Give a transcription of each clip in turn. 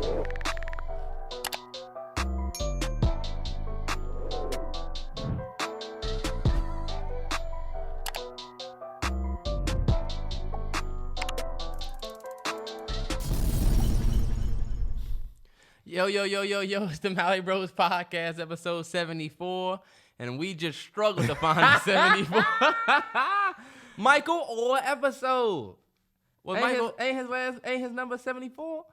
Yo, it's the Mallory Bros Podcast, episode 74, and we just struggled to find the 74. Michael Orr episode. Ain't his number 74?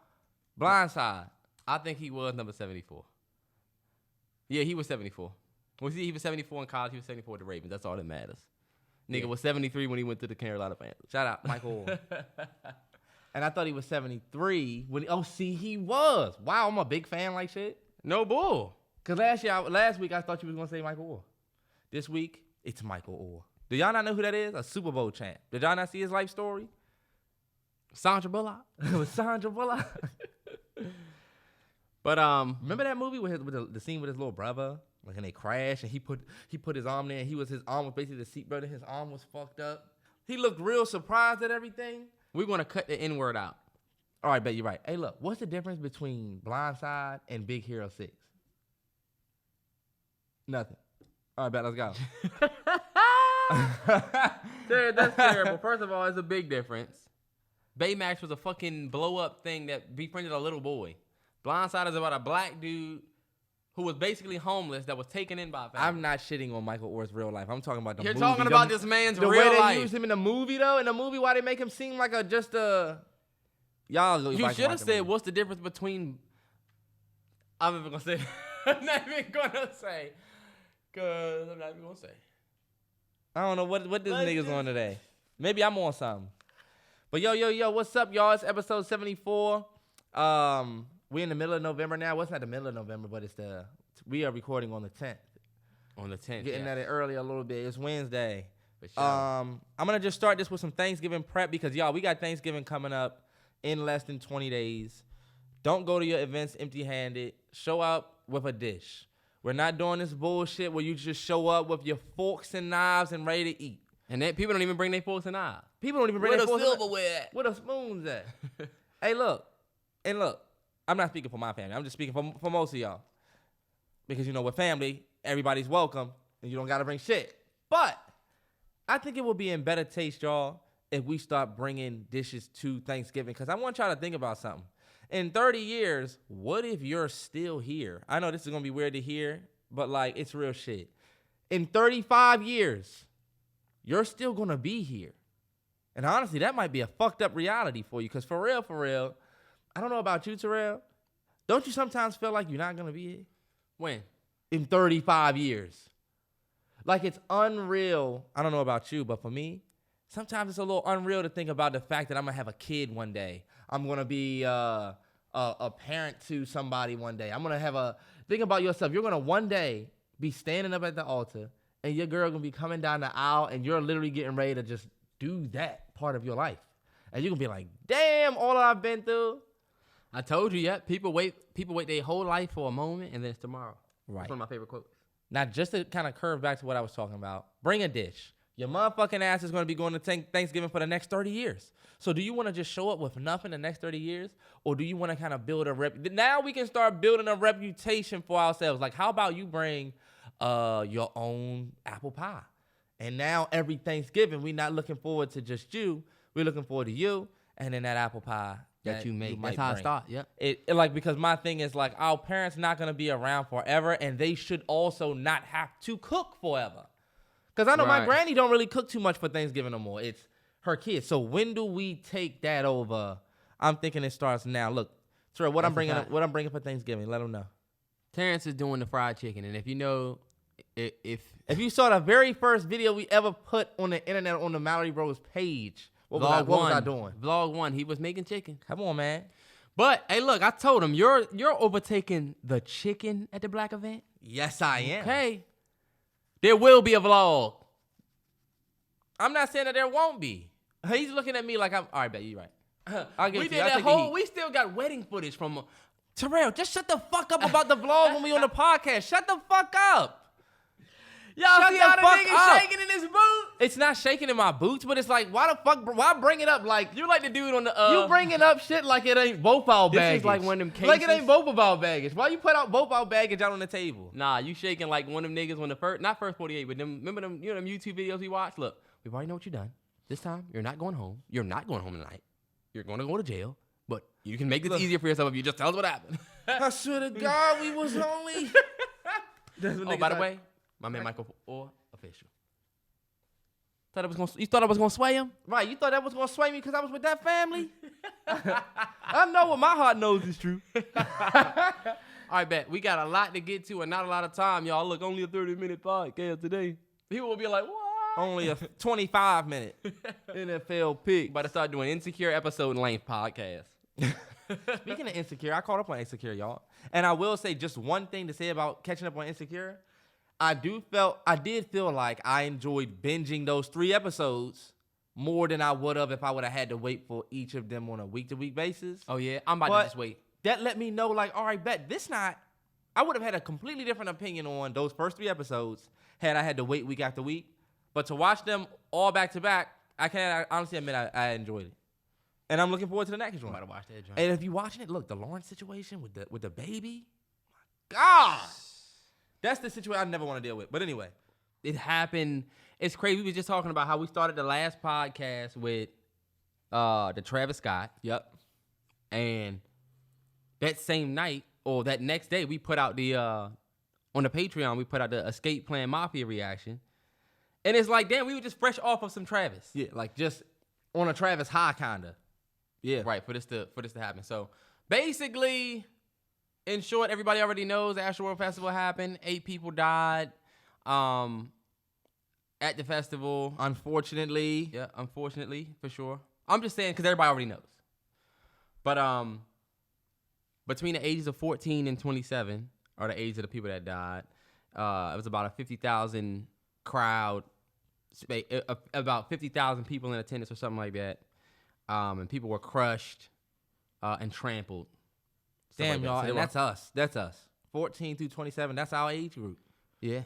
Blindside. I think he was number 74. Yeah, he was 74. He was 74 in college, he was 74 at the Ravens. That's all that matters. Nigga was 73 when he went to the Carolina Panthers. Shout out, Michael Orr. And I thought he was 73 when he was. Wow, I'm a big fan like shit. No bull. Cause last week I thought you was gonna say Michael Orr. This week it's Michael Orr. Do y'all not know who that is? A Super Bowl champ. Did y'all not see his life story? Sandra Bullock. It was Sandra Bullock. But remember that movie with the scene with his little brother, like, and they crashed and he put his arm there and his arm was basically the seatbelt and his arm was fucked up. He looked real surprised at everything. We're going to cut the N-word out. All right, bet you're right. Hey, look, what's the difference between Blindside and Big Hero 6? Nothing. All right, bet, let's go. That's terrible. First of all, it's a big difference. Baymax was a fucking blow-up thing that befriended a little boy. Blindside is about a black dude who was basically homeless that was taken in by a family. I'm not shitting on Michael Orr's real life. I'm talking about the movie. You're talking about this man's real life. The way they used him in the movie, though. In the movie, why they make him seem like y'all. You should have said, what's the difference between... I'm not even going to say. I'm not even going to say. Because I'm not even going to say. I don't know what this nigga's on today. Maybe I'm on something. But yo, what's up, y'all? It's episode 74. We're in the middle of November now. Well, it's not the middle of November, but we are recording on the 10th. On the 10th, Getting at it early a little bit. It's Wednesday. For sure. I'm going to just start this with some Thanksgiving prep because, y'all, we got Thanksgiving coming up in less than 20 days. Don't go to your events empty-handed. Show up with a dish. We're not doing this bullshit where you just show up with your forks and knives and ready to eat. And people don't even bring their forks and knives. People don't even bring their forks and knives. Where the silverware at? Where the spoons at? Hey, look. I'm not speaking for my family. I'm just speaking for most of y'all. Because, with family, everybody's welcome, and you don't got to bring shit. But I think it will be in better taste, y'all, if we start bringing dishes to Thanksgiving. Because I want y'all to think about something. In 30 years, what if you're still here? I know this is going to be weird to hear, but, it's real shit. In 35 years, you're still going to be here. And honestly, that might be a fucked up reality for you. Because for real, I don't know about you, Terrell. Don't you sometimes feel like you're not going to be here? When? In 35 years. Like, it's unreal. I don't know about you, but for me, sometimes it's a little unreal to think about the fact that I'm going to have a kid one day. I'm going to be a parent to somebody one day. I'm going to think about yourself. You're going to one day be standing up at the altar, and your girl going to be coming down the aisle, and you're literally getting ready to just do that part of your life. And you're going to be like, damn, all that I've been through. I told you, yeah. People wait their whole life for a moment, and then it's tomorrow. Right. That's one of my favorite quotes. Now, just to kind of curve back to what I was talking about, bring a dish. Your motherfucking ass is going to be going to Thanksgiving for the next 30 years. So do you want to just show up with nothing the next 30 years? Or do you want to kind of build Now we can start building a reputation for ourselves. Like, how about you bring your own apple pie? And now every Thanksgiving, we're not looking forward to just you. We're looking forward to you and then that apple pie that you make. That's how I start. Yep. Because my thing is our parents not gonna be around forever, and they should also not have to cook forever. Because I know my granny don't really cook too much for Thanksgiving no more. It's her kids. So when do we take that over? I'm thinking it starts now. Look, Terrell, what I'm bringing for Thanksgiving? Let them know. Terrance is doing the fried chicken, and if you know, if you saw the very first video we ever put on the internet on the Mallory Bros page. What was I doing? Vlog 1, he was making chicken. Come on, man. But hey, look, I told him you're overtaking the chicken at the black event. Yes, I am. Okay, there will be a vlog. I'm not saying that there won't be. He's looking at me like I'm. All right, bet you're right. I'll give we it did that whole. We still got wedding footage from Terrell. Just shut the fuck up about the vlog when we on the podcast. Shut the fuck up. Y'all Shut see the how the fuck nigga up. shaking in his boots? It's not shaking in my boots, but it's like, why the fuck? Why bring it up like You like the dude on the you bringing up shit like it ain't both our This is baggage? like one of them Like it cases- ain't both of our baggage. Why you put out both our baggage out on the table? Nah, you shaking like one of them niggas when the first, not first 48, but them, remember them, them YouTube videos we watched? Look, we already know what you done. This time, you're not going home. You're not going home tonight. You're going to go to jail, but you can make this easier for yourself if you just tell us what happened. I swear to God, we was only. Oh, by the way, my man Michael Orr, official. You thought I was gonna sway him? Right, you thought that was gonna sway me because I was with that family? I know what my heart knows is true. All right, bet. We got a lot to get to and not a lot of time, y'all. Look, only a 30-minute podcast today. People will be like, what? Only a 25-minute NFL pick. About to start doing insecure episode length podcast. Speaking of Insecure, I caught up on Insecure, y'all. And I will say just one thing to say about catching up on Insecure. I did feel like I enjoyed binging those 3 episodes more than I would have if I would have had to wait for each of them on a week-to-week basis. Oh, yeah? I'm about to just wait. That let me know, like, all right, bet I would have had a completely different opinion on those first 3 episodes had I had to wait week after week. But to watch them all back to back, I honestly admit I enjoyed it. And I'm looking forward to the next one. I'm about to watch that joint. And if you're watching it, look, the Lawrence situation with the baby, my God. That's the situation I never want to deal with. But anyway. It happened. It's crazy. We were just talking about how we started the last podcast with the Travis Scott. Yep. And that same night, or that next day, we put out the, on the Patreon, we put out the Escape Plan Mafia reaction. And it's like, damn, we were just fresh off of some Travis. Yeah, like just on a Travis high, kind of. Yeah. Right, for this to happen. So basically, in short, everybody already knows the Astroworld Festival happened. 8 people died at the festival. Unfortunately. Yeah, unfortunately, for sure. I'm just saying because everybody already knows. But between the ages of 14 and 27 are the ages of the people that died. It was about a 50,000 crowd, about 50,000 people in attendance or something like that. And people were crushed and trampled. Damn, like y'all, so and that's us. That's us. 14 through 27, that's our age group. Yeah.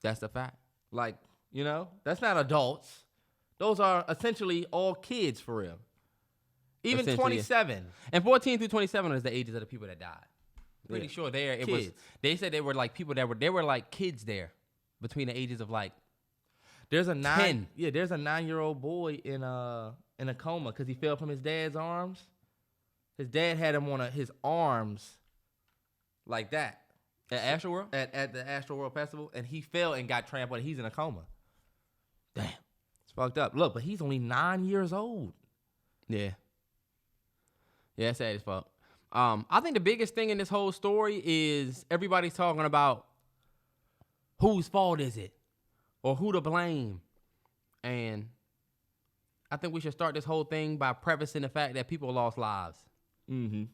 That's the fact. Like, you know, that's not adults. Those are essentially all kids for real. Even Essentially, 27. And 14 through 27 is the ages of the people that died. Pretty Yeah. sure there it Kids. was. They said they were like people that were like kids there, between the ages of like. There's a 10. There's a 9-year-old boy in a coma because he fell from his dad's arms. His dad had him on his arms like that At Astroworld? at the Astroworld Festival, and he fell and got trampled. And he's in a coma. Damn. It's fucked up. Look, but he's only 9 years old. Yeah. Yeah, it's sad as fuck. I think the biggest thing in this whole story is everybody's talking about whose fault is it or who to blame. And I think we should start this whole thing by prefacing the fact that people lost lives. Mm-hmm.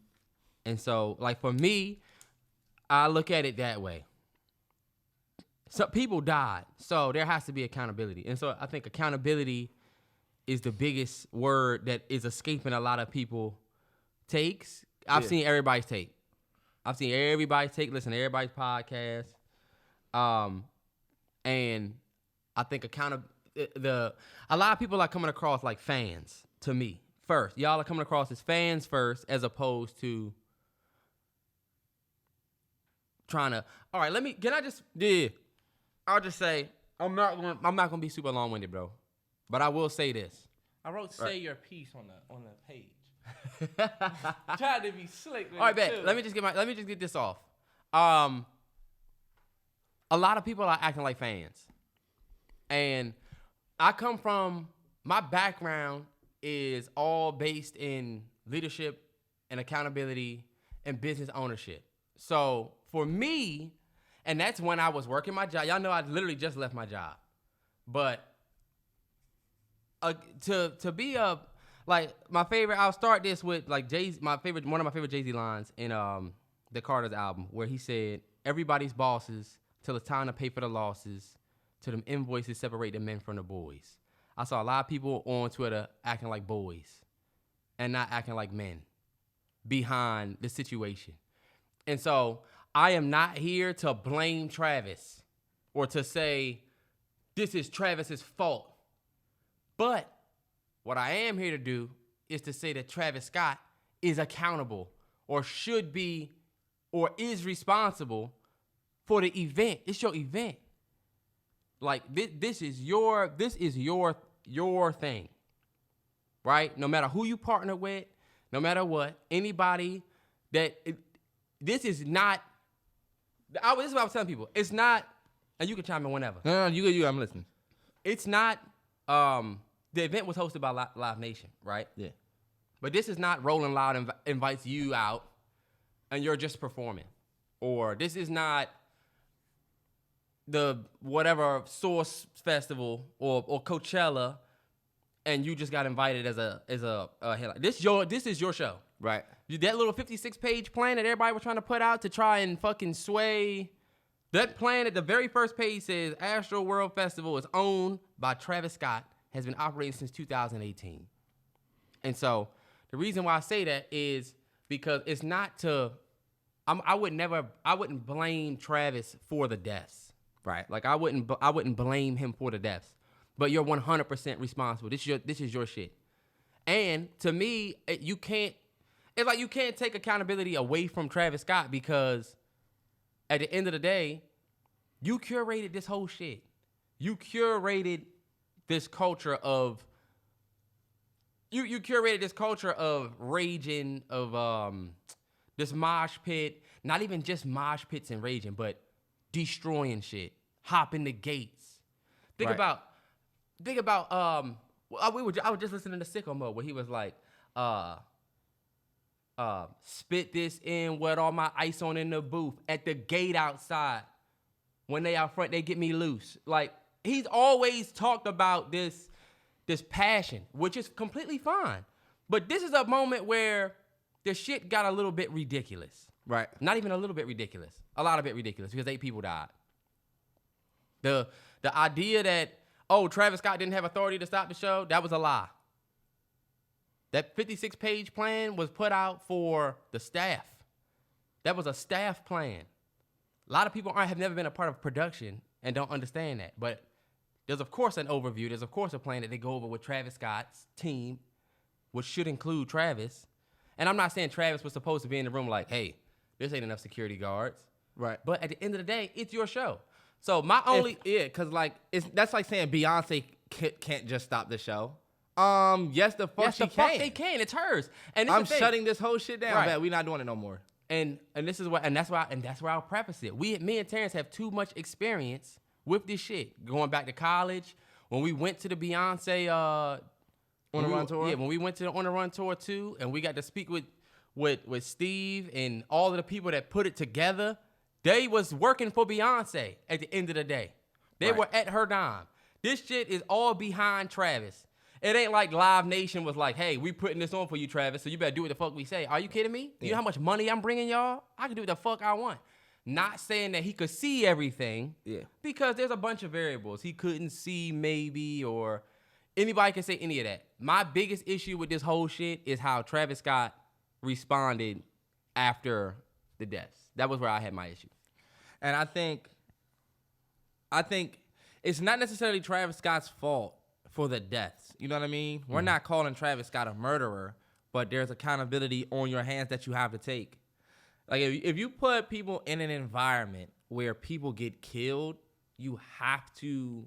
And so, like, for me, I look at it that way. So people died, so there has to be accountability. And so I think accountability is the biggest word that is escaping a lot of people takes. I've seen everybody's take. Listen to everybody's podcast. And I think a lot of people are coming across like fans to me first. Y'all are coming across as fans first, as opposed to trying to. All right, I'll just say I'm not gonna be super long-winded, bro. But I will say this. I wrote "say your piece" on the page. All Tried to be slick. right, bet. Let me just get this off. A lot of people are acting like fans, and my background is all based in leadership and accountability and business ownership. So for me, and that's when I was working my job. Y'all know I literally just left my job, but to be a like my favorite. I'll start this with like one of my favorite Jay-Z lines in the Carter's album, where he said, "Everybody's bosses till it's time to pay for the losses. Till them invoices separate the men from the boys." I saw a lot of people on Twitter acting like boys and not acting like men behind the situation. And so I am not here to blame Travis. or to say this is Travis's fault. But what I am here to do is to say that Travis Scott is accountable or should be or is responsible for the event. It's your event. Like this is your thing. Right? No matter who you partner with, no matter what, anybody this is not this is what I was telling people. It's not, and you can chime in whenever. No, you I'm listening. It's not the event was hosted by Live Nation, right? Yeah. But this is not Rolling Loud invites you out and you're just performing. Or this is not the whatever Source Festival or Coachella and you just got invited as a headline. This is your show. Right. That little 56-page plan that everybody was trying to put out to try and fucking sway. That plan at the very first page says Astroworld Festival is owned by Travis Scott, has been operating since 2018. And so the reason why I say that is because it's not to, I wouldn't blame Travis for the deaths. Right. Like I wouldn't blame him for the deaths. But you're 100% responsible. This is your shit. And to me, you can't take accountability away from Travis Scott because at the end of the day, you curated this whole shit. You curated this culture of you curated this culture of raging, of this mosh pit, not even just mosh pits and raging, but destroying shit, hopping the gates. Think about I was just listening to Sicko Mode where he was like, spit this in with all my ice on in the booth at the gate outside. When they out front, they get me loose. Like, he's always talked about this passion, which is completely fine. But this is a moment where the shit got a little bit ridiculous. Right. Not even a little bit ridiculous. A lot of it ridiculous because 8 people died. The idea that, Travis Scott didn't have authority to stop the show, that was a lie. That 56-page plan was put out for the staff. That was a staff plan. A lot of people have never been a part of production and don't understand that. But there's, of course, an overview. There's, of course, a plan that they go over with Travis Scott's team, which should include Travis. And I'm not saying Travis was supposed to be in the room like, hey, this ain't enough security guards. Right. But at the end of the day, it's your show. So because like that's like saying Beyonce can't just stop the show. Yes, the fuck she can. They can. It's hers. And I'm shutting this whole shit down. Right. We're not doing it no more. And this is what, and that's why I'll preface it. Me and Terrance have too much experience with this shit. Going back to college, when we went to the Beyonce On the Run tour. Yeah, when we went to the On the Run tour too, and we got to speak with Steve and all of the people that put it together. They was working for Beyonce at the end of the day. They were at her dime. This shit is all behind Travis. It ain't like Live Nation was like, hey, we putting this on for you, Travis, so you better do what the fuck we say. Are you kidding me? Yeah. You know how much money I'm bringing y'all? I can do what the fuck I want. Not saying that he could see everything. Yeah. Because there's a bunch of variables. He couldn't see maybe, or anybody can say any of that. My biggest issue with this whole shit is how Travis Scott responded after the deaths. That was where I had my issue. And I think it's not necessarily Travis Scott's fault for the deaths. You know what I mean? We're not calling Travis Scott a murderer, but there's accountability on your hands that you have to take. Like, if you put people in an environment where people get killed, you have to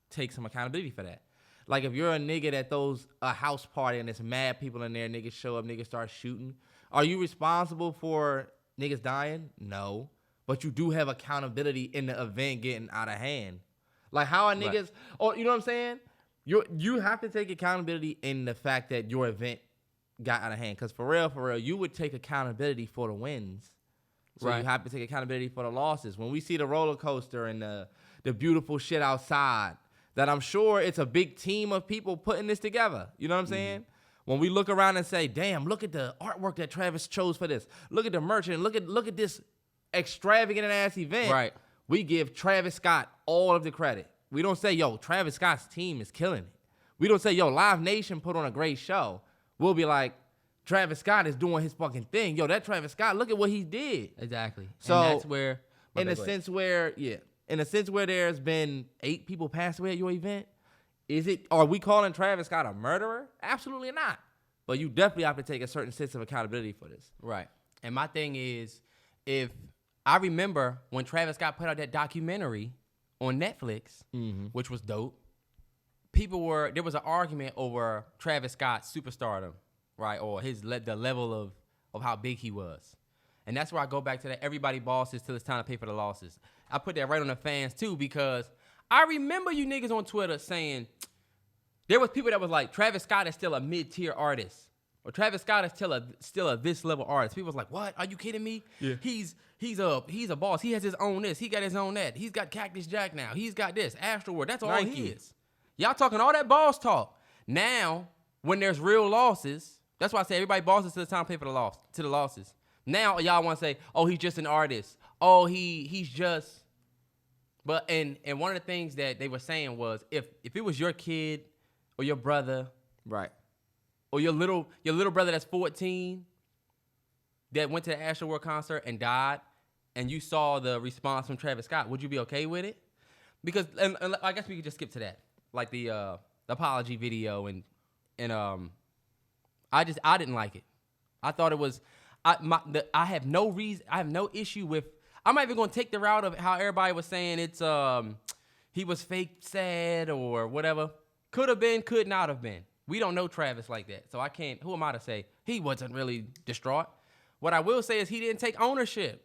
take some accountability for that. Like, if you're a nigga that throws a house party and there's mad people in there, niggas show up, niggas start shooting, are you responsible for niggas dying? No. But you do have accountability in the event getting out of hand. Like, how are niggas, or you know what I'm saying? You have to take accountability in the fact that your event got out of hand. Because for real, you would take accountability for the wins. So you have to take accountability for the losses. When we see the roller coaster and the beautiful shit outside, that I'm sure it's a big team of people putting this together. You know what I'm saying? When we look around and say, damn, look at the artwork that Travis chose for this. Look at the merchant. Look at this extravagant ass event. Right. We give Travis Scott all of the credit. We don't say, yo, Travis Scott's team is killing it. We don't say, yo, Live Nation put on a great show. We'll be like, Travis Scott is doing his fucking thing. Yo, that Travis Scott, look at what he did. Exactly. So and that's where, in a sense where in a sense where there's been 8 people pass away at your event, are we calling Travis Scott a murderer? Absolutely not. But you definitely have to take a certain sense of accountability for this. Right. And my thing is, if I remember when Travis Scott put out that documentary on Netflix, which was dope, there was an argument over Travis Scott's superstardom, right? Or the level of how big he was. And that's where I go back to that everybody bosses till it's time to pay for the losses. I put that right on the fans too, because I remember you niggas on Twitter saying there was people that was like, Travis Scott is still a mid-tier artist. Or Travis Scott is still a this level artist. People was like, what? Are you kidding me? Yeah. He's a boss. He has his own this. He got his own that. He's got Cactus Jack now. He's got this. Astroworld. That's all Nike. He is. Y'all talking all that boss talk. Now, when there's real losses, that's why I say everybody bosses till it's time to pay for the losses. Now y'all want to say, oh, he's just an artist. Oh, he's just. But and one of the things that they were saying was if it was your kid or your brother, right, or your little brother that's 14 that went to the Astroworld concert and died, and you saw the response from Travis Scott, would you be okay with it? Because and I guess we could just skip to that, like the apology video and I didn't like it. I thought it was I have no issue with. I'm not even gonna take the route of how everybody was saying it's he was fake sad or whatever. Could have been, could not have been. We don't know Travis like that, so I can't. Who am I to say he wasn't really distraught? What I will say is he didn't take ownership.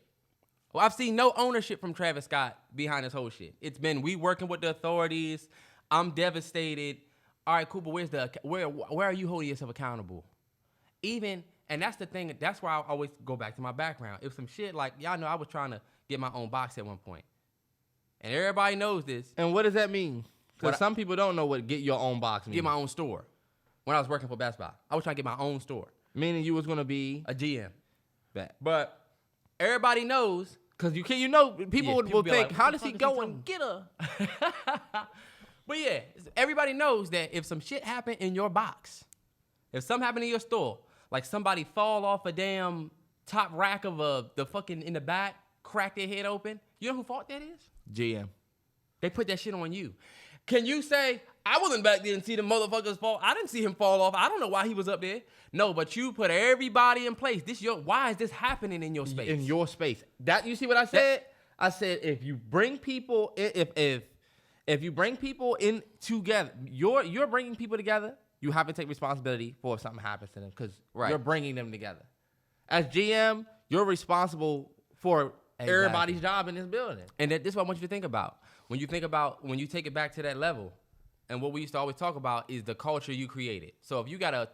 Well, I've seen no ownership from Travis Scott behind this whole shit. It's been we working with the authorities. I'm devastated. All right, cool, but where are you holding yourself accountable? And that's the thing. That's why I always go back to my background. If some shit like y'all know, I was trying to get my own box at one point, and everybody knows this. And what does that mean? Because some people don't know what get your own box means. Get my own store. When I was working for Best Buy, I was trying to get my own store. Meaning you was gonna be a GM. But everybody knows because people will think, like, how does he go and get her? But yeah, everybody knows that if some shit happened in your box, if something happened in your store, like somebody fall off a damn top rack of the fucking in the back, crack their head open, you know who fault that is? GM. They put that shit on you. Can you say, I wasn't back there and see the motherfuckers fall? I didn't see him fall off. I don't know why he was up there. No, but you put everybody in place. Why is this happening in your space? In your space. That you see what I said? I said if you bring people if you bring people in together, you're bringing people together. You have to take responsibility for if something happens to them because you're bringing them together. As GM, you're responsible for everybody's job in this building. And this is what I want you to think about. When you take it back to that level, and what we used to always talk about is the culture you created. So if you got a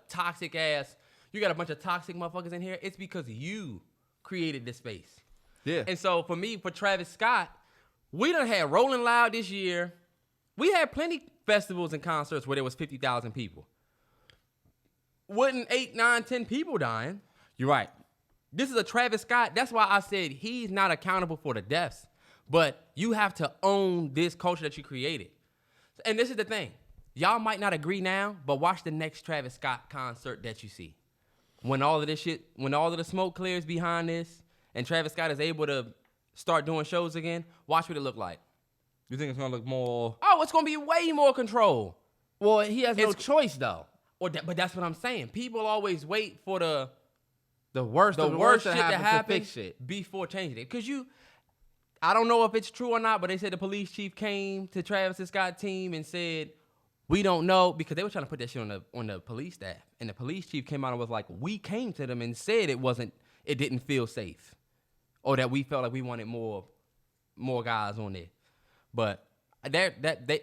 bunch of toxic motherfuckers in here, it's because you created this space. Yeah. And so for Travis Scott, we done had Rolling Loud this year. We had plenty festivals and concerts where there was 50,000 people. Wasn't 8, 9, 10 people dying. You're right. This is a Travis Scott. That's why I said he's not accountable for the deaths. But you have to own this culture that you created. And this is the thing. Y'all might not agree now, but watch the next Travis Scott concert that you see. When all of the smoke clears behind this, and Travis Scott is able to start doing shows again, watch what it look like. You think it's going to look more... Oh, it's going to be way more control. Well, he has no choice, though. But that's what I'm saying. People always wait for the worst shit to happen to fix shit before changing it. Because I don't know if it's true or not, but they said the police chief came to Travis Scott's team and said, we don't know, because they were trying to put that shit on the police staff. And the police chief came out and was like, we came to them and said it didn't feel safe. Or that we felt like we wanted more guys on there. But a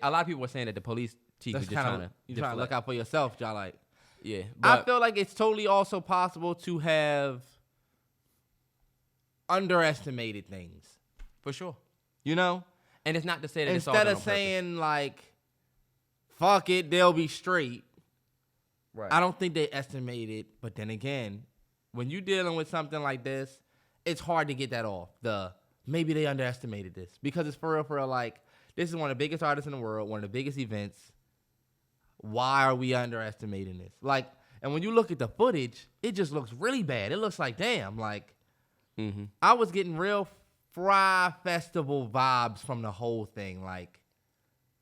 lot of people were saying that the police chief was just trying to look out for yourself, y'all. Like, yeah, I feel like it's totally also possible to have underestimated things, for sure. You know, and it's not to say that instead of saying like, "Fuck it, they'll be straight." Right. I don't think they estimated. But then again, when you're dealing with something like this, it's hard to get that off. Maybe they underestimated this because it's for real. Like, this is one of the biggest artists in the world, one of the biggest events. Why are we underestimating this? Like, and when you look at the footage, it just looks really bad. It looks like, damn, like, I was getting real Fry Festival vibes from the whole thing. Like,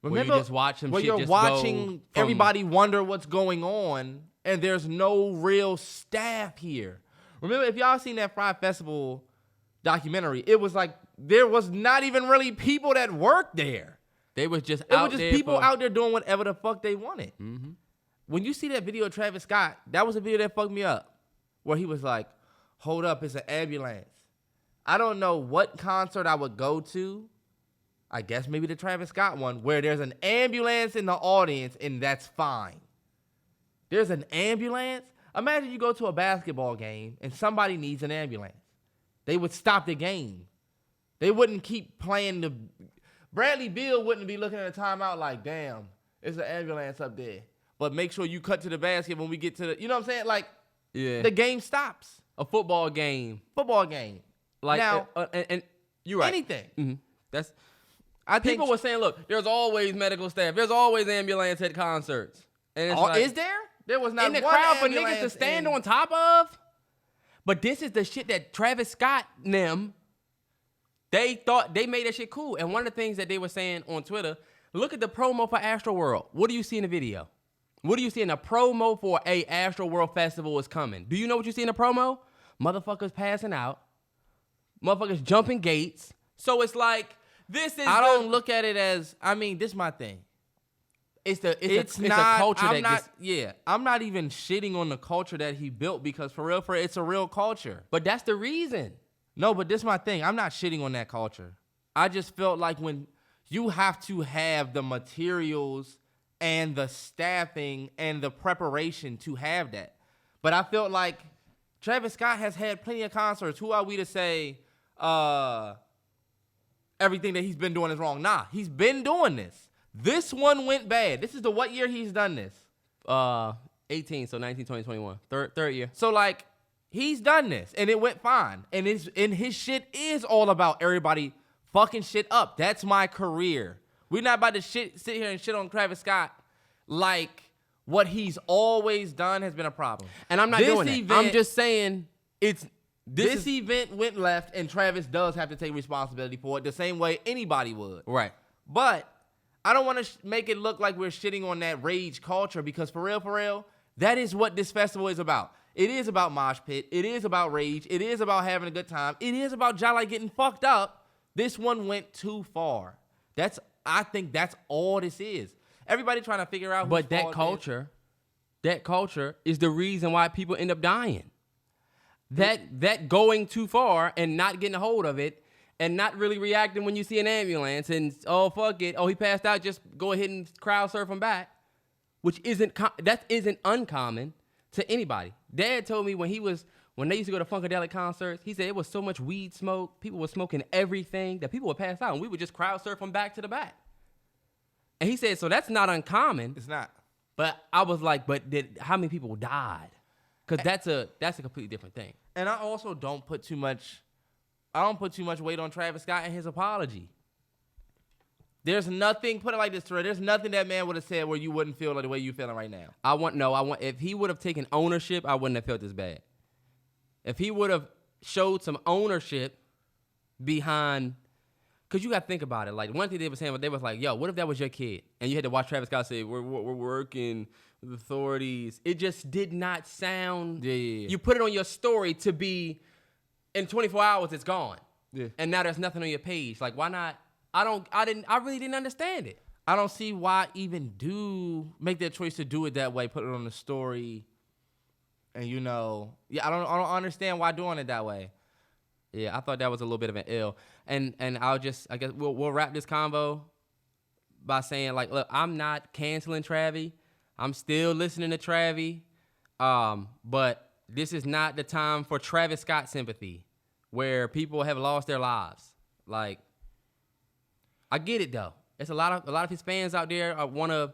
remember, where you just watch some where shit you're just watching go from, everybody wonder what's going on, and there's no real staff here. Remember, if y'all seen that Fry Festival documentary, it was like there was not even really people that worked there. They was just It out was just there people for, out there doing whatever the fuck they wanted. Mm-hmm. When you see that video of Travis Scott, that was a video that fucked me up, where he was like, hold up, it's an ambulance. I don't know what concert I would go to. I guess maybe the Travis Scott one, where there's an ambulance in the audience, and that's fine. There's an ambulance? Imagine you go to a basketball game, and somebody needs an ambulance. They would stop the game. They wouldn't keep playing the... Bradley Beal wouldn't be looking at a timeout like, damn, it's an ambulance up there. But make sure you cut to the basket when we get to the... You know what I'm saying? Like, yeah, the game stops. a football game. Football game. Like, now, and you're right. anything. Mm-hmm. That's... I think... People were saying, look, there's always medical staff. There's always ambulance at concerts. And it's like, is there? There was not in the one crowd for ambulance niggas to stand in- on top of? But this is the shit that Travis Scott and them, they thought they made that shit cool. And one of the things that they were saying on Twitter, look at the promo for Astroworld. What do you see in the video? What do you see in the promo for a Astroworld festival is coming? Do you know what you see in the promo? Motherfuckers passing out. Motherfuckers jumping gates. So it's like, this is... I don't look at it as... I mean, this is my thing. It's a culture I'm that not, gets... Yeah, I'm not even shitting on the culture that he built, because for real, it's a real culture. But that's the reason. No, but this is my thing. I'm not shitting on that culture. I just felt like when you have to have the materials and the staffing and the preparation to have that. But I felt like Travis Scott has had plenty of concerts. Who are we to say everything that he's been doing is wrong? Nah, he's been doing this. This one went bad. This is the what year he's done this? 18, so 19, 20, 21. Third year. So, like, he's done this, and it went fine. And his shit is all about everybody fucking shit up. That's my career. We're not about to sit here and shit on Travis Scott like what he's always done has been a problem. And I'm not doing that. I'm just saying this event went left, and Travis does have to take responsibility for it the same way anybody would. Right. But I don't want to make it look like we're shitting on that rage culture, because for real, that is what this festival is about. It is about mosh pit. It is about rage. It is about having a good time. It is about Jolly getting fucked up. This one went too far. I think that's all this is. Everybody trying to figure out. But that culture is the reason why people end up dying. That going too far and not getting a hold of it, and not really reacting when you see an ambulance, and oh fuck it, oh he passed out, just go ahead and crowd surf him back, which isn't uncommon to anybody. Dad told me when they used to go to Funkadelic concerts, he said it was so much weed smoke, people were smoking everything, that people would pass out, and we would just crowd surf them back to the back. And he said, so that's not uncommon. It's not. But I was like, how many people died? Because that's a completely different thing. And I also don't put too much weight on Travis Scott and his apology. There's nothing, put it like this, Terrell, there's nothing that man would have said where you wouldn't feel like the way you feeling right now. If he would have taken ownership, I wouldn't have felt this bad. If he would have showed some ownership behind, because you got to think about it. Like, one thing they were saying, they was like, yo, what if that was your kid? And you had to watch Travis Scott say, we're working with authorities. It just did not sound, Yeah. You put it on your story to be, in 24 hours, it's gone. Yeah. And now there's nothing on your page. Like, why not? I really didn't understand it. I don't see why even make that choice to do it that way, put it on the story. And I don't understand why doing it that way. Yeah, I thought that was a little bit of an ill. And I guess we'll wrap this convo by saying, like, look, I'm not canceling Travie. I'm still listening to Travie. But this is not the time for Travis Scott sympathy, where people have lost their lives. Like, I get it though. It's a lot of his fans out there want to,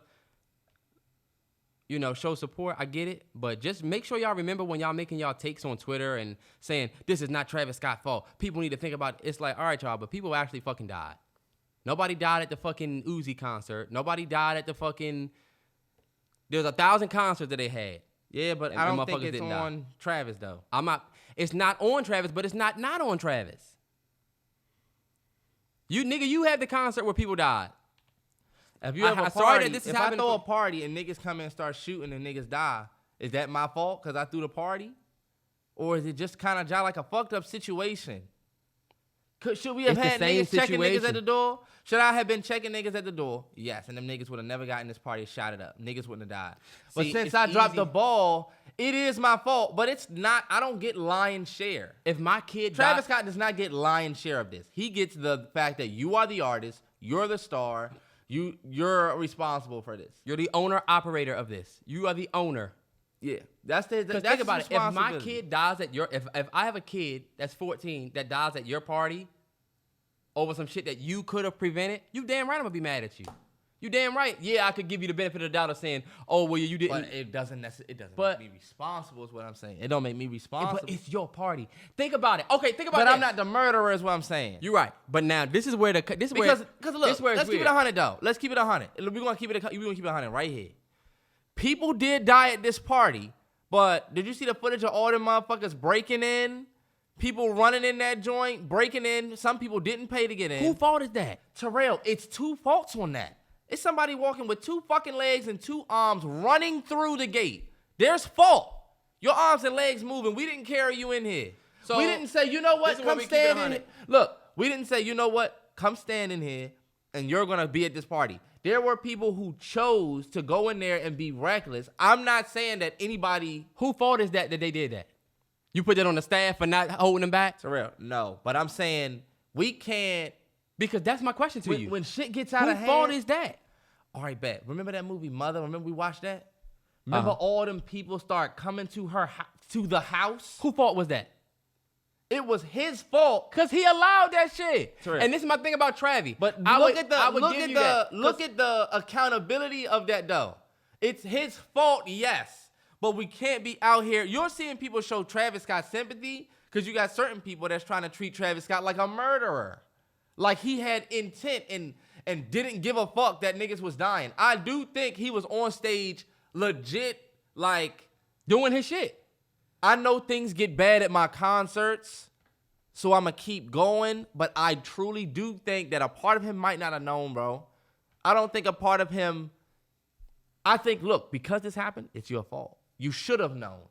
show support. I get it, but just make sure y'all remember when y'all making y'all takes on Twitter and saying this is not Travis Scott's fault. People need to think about it. It's like, all right, y'all, but people actually fucking died. Nobody died at the fucking Uzi concert. Nobody died at the fucking. There's 1,000 concerts that they had. Yeah, but I don't think it's on Travis though. It's not on Travis, but it's not on Travis. You had the concert where people died. If you have a I'm party, sorry that this is if I happening throw for- a party and niggas come in and start shooting and niggas die, is that my fault because I threw the party? Or is it just kind of like a fucked up situation? Should we have It's the had same niggas checking niggas situation. at the door? Should I have been checking niggas at the door? Yes, and them niggas would have never gotten this party shot it up. Niggas wouldn't have died. But See, since it's I dropped easy. the ball, it is my fault. But it's not. I don't get lion's share. If my kid Travis died, Scott does not get lion's share of this. He gets the fact that you are the artist, you're the star, you're responsible for this. you're the owner operator of this. You are the owner. Yeah, that's the. Because That's think about his it. If my responsibility. kid dies at your, if I have a kid that's 14 that dies at your party over some shit that you could have prevented, you damn right I'm gonna be mad at you. You damn right. Yeah, I could give you the benefit of the doubt of saying, oh well, you didn't. But it doesn't necessarily. It doesn't But- make me responsible. Is what I'm saying. It don't make me responsible. But it's your party. Think about it. Okay, think about But that. I'm not the murderer. Is what I'm saying. You're right. But now this is where Because this look, is where it's let's keep it weird. 100 though. Let's keep it 100. We're gonna keep it 100 right here. People did die at this party, but did you see the footage of all them motherfuckers breaking in? People running in that joint, breaking in. Some people didn't pay to get in. Whose fault is that? Terrell, it's two faults on that. It's somebody walking with two fucking legs and two arms running through the gate. There's fault. Your arms and legs moving. We didn't carry you in here. So, we didn't say, you know this what, is where come we keep it stand in 100. here. Look, we didn't say, you know what, come stand in here and you're going to be at this party. There were people who chose to go in there and be reckless. I'm not saying that anybody... Whose fault is that they did that? You put that on the staff for not holding them back? Terrell, no. But I'm saying we can't... Because that's my question to you. When shit gets out of Whose hand... fault is that? All right, bet. Remember that movie Mother? Remember we watched that? Remember all them people start coming to to the house? Whose fault was that? It was his fault. Because he allowed that shit. Correct. And this is my thing about Travis. But I look would at give you that. look at the accountability of that though. It's his fault, yes. But we can't be out here. You're seeing people show Travis Scott sympathy because you got certain people that's trying to treat Travis Scott like a murderer. Like he had intent and didn't give a fuck that niggas was dying. I do think he was on stage legit, like, doing his shit. I know things get bad at my concerts, so I'm going to keep going, but I truly do think that a part of him might not have known, bro. I don't think a part of him, I think, look, because this happened, it's your fault. You should have known.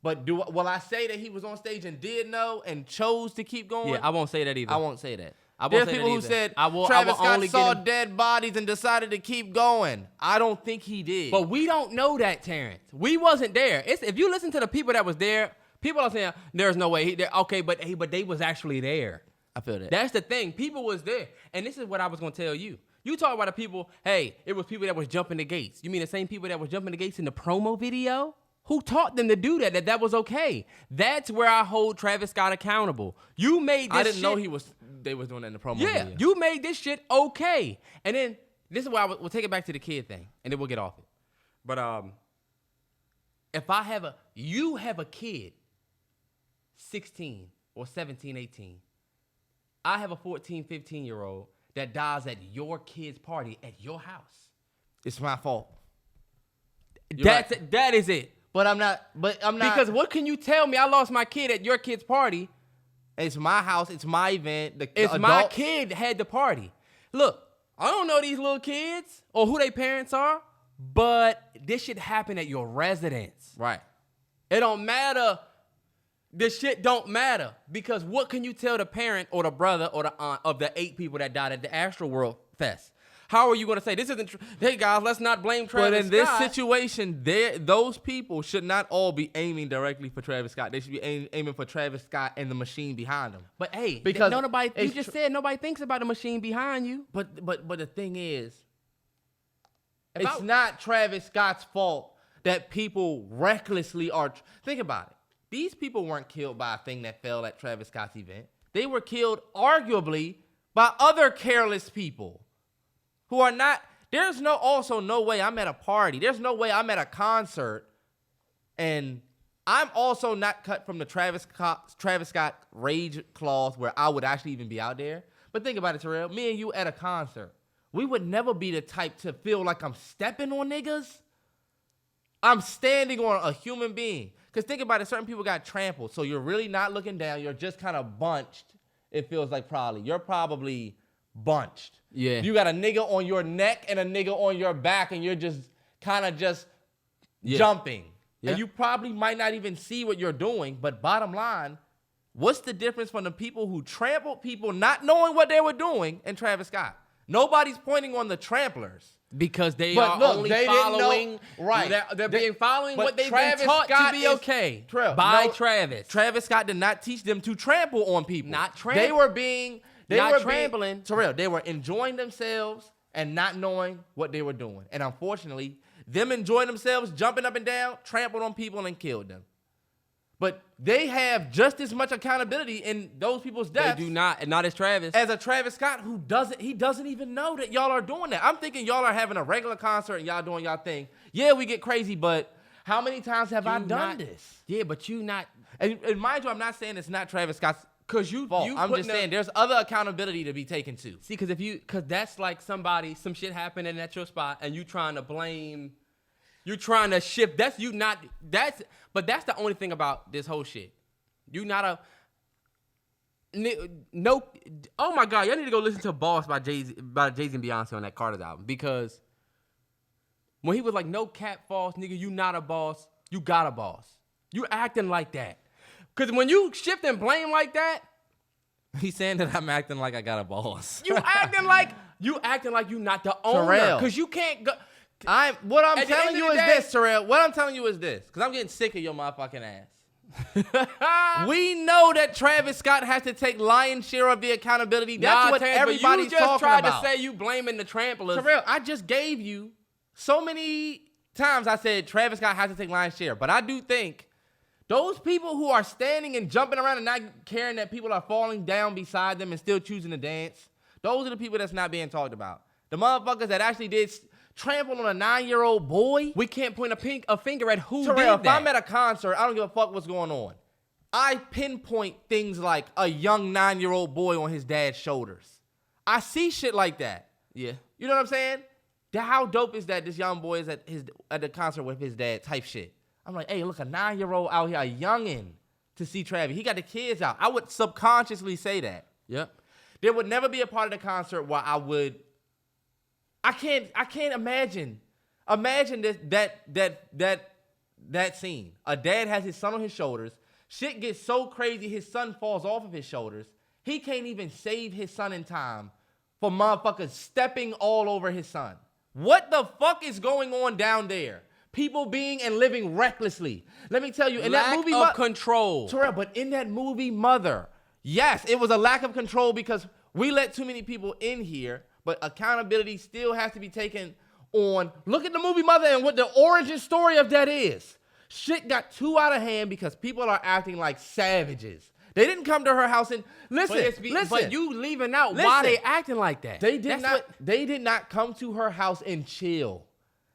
But will I say that he was on stage and did know and chose to keep going? Yeah, I won't say that either. I won't say that. I won't There's say that people who either. said I will Travis Scott only saw get him- dead bodies and decided to keep going. I don't think he did. But we don't know that, Terrance. We wasn't there. If you listen to the people that was there, people are saying, there's no way. Okay, but they was actually there. I feel that. That's the thing. People was there. And this is what I was going to tell you. You talk about the people, hey, it was people that was jumping the gates. You mean the same people that was jumping the gates in the promo video? Who taught them to do that that was okay? That's where I hold Travis Scott accountable. You made this I didn't shit, know they was doing that in the promo yeah, video. you made this shit okay. And then this is why we'll take it back to the kid thing, and then we'll get off it. But if you have a kid, 16 or 17, 18, I have a 14, 15-year-old that dies at your kid's party at your house. It's my fault. That is it. But I'm not. Because what can you tell me? I lost my kid at your kid's party. It's my house. It's my event. It's my kid had the party. Look, I don't know these little kids or who their parents are, but this shit happened at your residence. Right. It don't matter. This shit don't matter. Because what can you tell the parent or the brother or the aunt of the 8 people that died at the Astroworld Fest? How are you going to say, this isn't true? Hey, guys, let's not blame Travis Scott. But in this situation, those people should not all be aiming directly for Travis Scott. They should be aiming for Travis Scott and the machine behind him. But hey, because you just said nobody thinks about the machine behind you. But the thing is, it's not Travis Scott's fault that people recklessly are. Think about it. These people weren't killed by a thing that fell at Travis Scott's event. They were killed arguably by other careless people who are not. There's also no way I'm at a party. There's no way I'm at a concert, and I'm also not cut from the Travis Scott rage clause where I would actually even be out there. But think about it, Terrell. Me and you at a concert, we would never be the type to feel like I'm stepping on niggas. I'm standing on a human being. Because think about it, certain people got trampled, so you're really not looking down. You're just kind of bunched, it feels like probably. You're probably bunched. Yeah. You got a nigga on your neck and a nigga on your back, and you're just kind of just jumping. Yeah. And you probably might not even see what you're doing, but bottom line, what's the difference from the people who trampled people not knowing what they were doing and Travis Scott? Nobody's pointing on the tramplers. Because they But are look, only they didn't know- following. right. They're being following but what they've Travis been taught Scott to be is- okay Terrell, by no, Travis. Travis Scott did not teach them to trample on people. Not They were being... They Not were trampling. Terrell, they were enjoying themselves and not knowing what they were doing. And unfortunately, them enjoying themselves, jumping up and down, trampled on people and killed them. But they have just as much accountability in those people's deaths. They do not, and not as Travis. As a Travis Scott who doesn't even know that y'all are doing that. I'm thinking y'all are having a regular concert and y'all doing y'all thing. Yeah, we get crazy, but how many times have I done this? Yeah, but you not. And mind you, I'm not saying it's not Travis Scott's Cause you fault. I'm putting just saying there's other accountability to be taken too. See, cause that's like some shit happening at your spot, and you trying to blame, you trying to shift. But that's the only thing about this whole shit. You not no. Oh my God, y'all need to go listen to "Boss" by Jay-Z and Beyonce on that Carter's album, because when he was like, "No cap, false nigga, you not a boss, you got a boss." You acting like that. Cause when you shift and blame like that, He's saying that I'm acting like I got a boss. you acting like you not the owner. Terrell. Cause you can't go. What I'm At the telling end you of is the day- this, Terrell. What I'm telling you is this, because I'm getting sick of your motherfucking ass. We know that Travis Scott has to take lion's share of the accountability. That's what Terrence, everybody's but you just talking tried about. to say you blaming the tramplers. Terrell, I just gave you so many times I said Travis Scott has to take lion's share, but I do think those people who are standing and jumping around and not caring that people are falling down beside them and still choosing to dance, those are the people that's not being talked about. The motherfuckers that actually did trample on a 9-year-old boy. We can't point a finger at who Terrell, did if that. I'm at a concert, I don't give a fuck what's going on. I pinpoint things like a young 9-year-old boy on his dad's shoulders. I see shit like that. Yeah. You know what I'm saying? How dope is that this young boy is at the concert with his dad type shit? I'm like, hey, look, a 9-year-old out here, a youngin' to see Travis. He got the kids out. I would subconsciously say that. Yep. There would never be a part of the concert where I can't imagine. Imagine that scene. A dad has his son on his shoulders. Shit gets so crazy, his son falls off of his shoulders. He can't even save his son in time for motherfuckers stepping all over his son. What the fuck is going on down there? People being and living recklessly. Let me tell you, in that movie, of control. Terrell, but in that movie, Mother, yes, it was a lack of control because we let too many people in here, but accountability still has to be taken on. Look at the movie Mother and what the origin story of that is. Shit got too out of hand because people are acting like savages. They didn't come to her house and listen. But you leaving out why they acting like that. They did not come to her house and chill.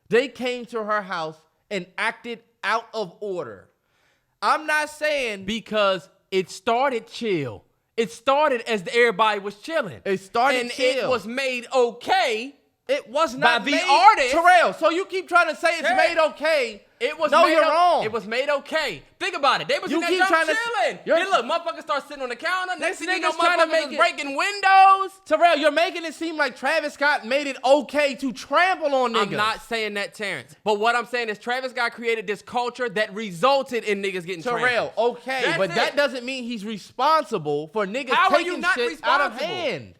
They came to her house and acted out of order. I'm not saying because it started chill. It started as everybody was chilling. It started and chill. It was made okay. It was not by made, the artist. Terrell, so you keep trying to say it's Terrell, made okay. It was no, made you're wrong. It was made okay. Think about it. They was You in that keep jump trying to- chilling. you're- Then look, motherfuckers start sitting on the counter. Next thing you know, nigga's trying to motherfuckers make is it- breaking windows. Terrell, you're making it seem like Travis Scott made it okay to trample on niggas. I'm not saying that, Terrence. But what I'm saying is Travis Scott created this culture that resulted in niggas getting Terrell, trampled. okay, That's but it. that doesn't mean he's responsible for niggas How are taking you not shit out of responsible? hand.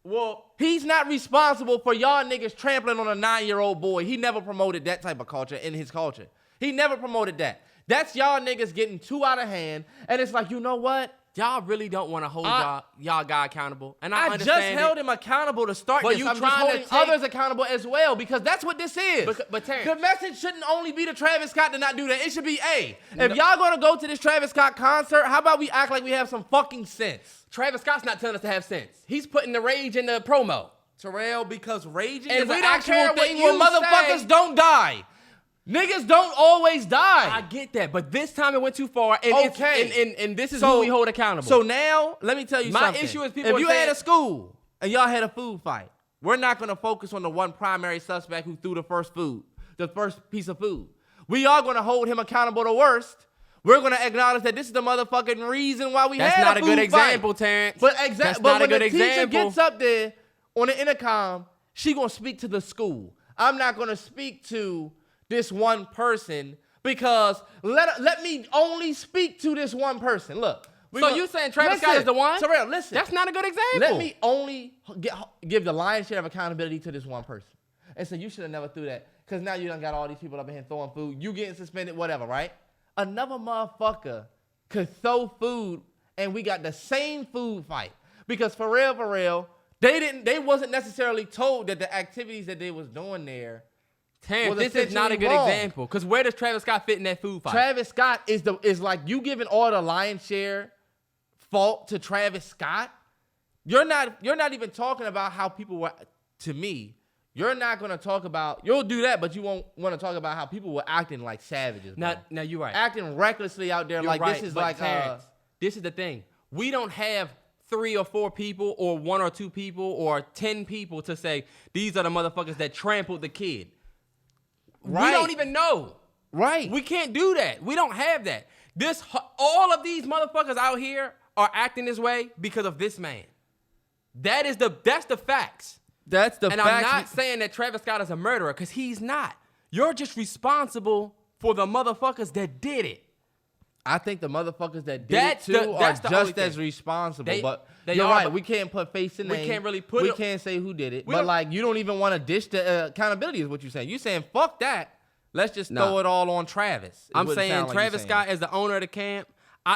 Well, He's not responsible for y'all niggas trampling on a 9-year-old boy. He never promoted that type of culture in his culture. He never promoted that. That's y'all niggas getting too out of hand. And it's like, you know what? y'all really don't want to hold y'all guy accountable. And I just understand held him accountable to start But this. you I'm just trying to holding take- others accountable as well because that's what this is. But Terrence, the message shouldn't only be to Travis Scott to not do that. It should be, hey, if y'all gonna go to this Travis Scott concert, how about we act like we have some fucking sense? Travis Scott's not telling us to have sense. He's putting the rage in the promo. Terrell, because raging And is we an don't actual care what thing you where motherfuckers say. don't die. Niggas don't always die. I get that, but this time it went too far. And Okay. and this is who we hold accountable. So now, let me tell you My something. issue is people if you are saying- had a school and y'all had a food fight, we're not going to focus on the one primary suspect who threw the first piece of food. We are going to hold him accountable the worst. We're going to acknowledge that this is the motherfucking reason why we That's had not a good food example, fight. Terrance. But That's but not a when good the teacher example. gets up there on the intercom, she going to speak to the school. I'm not going to speak to this one person because let me only speak to this one person. Look. So you saying Travis Scott is the one? Terrell, listen. That's not a good example. Let me only give the lion's share of accountability to this one person. And so you should have never threw that because now you done got all these people up in here throwing food. You getting suspended, whatever, right? Another motherfucker could throw food and we got the same food fight. Because for real, they wasn't necessarily told that the activities that they was doing there. Terrance, this is not a good example. Because where does Travis Scott fit in that food fight? Travis Scott is like you giving all the lion's share fault to Travis Scott. You're not even talking about how people were, to me, you're not going to talk about, you'll do that, but you won't want to talk about how people were acting like savages. Bro. Now you're right. Acting recklessly out there You're like right, this is but like, Terrance, this is the thing. We don't have 3 or 4 people or 1 or 2 people or 10 people to say, these are the motherfuckers that trampled the kid. Right. We don't even know. right. We can't do that. We don't have that. All of these motherfuckers out here are acting this way because of this man. That's the facts. That's the and facts. I'm not saying that Travis Scott is a murderer because he's not. You're just responsible for the motherfuckers that did it. I think the motherfuckers that did it too are just as responsible. But you're right. We can't put face in name. We can't really put We can't say who did it. But like, you don't even want to dish the accountability is what you're saying. You're saying, fuck that. Let's just throw it all on Travis. I'm saying Travis Scott is the owner of the camp.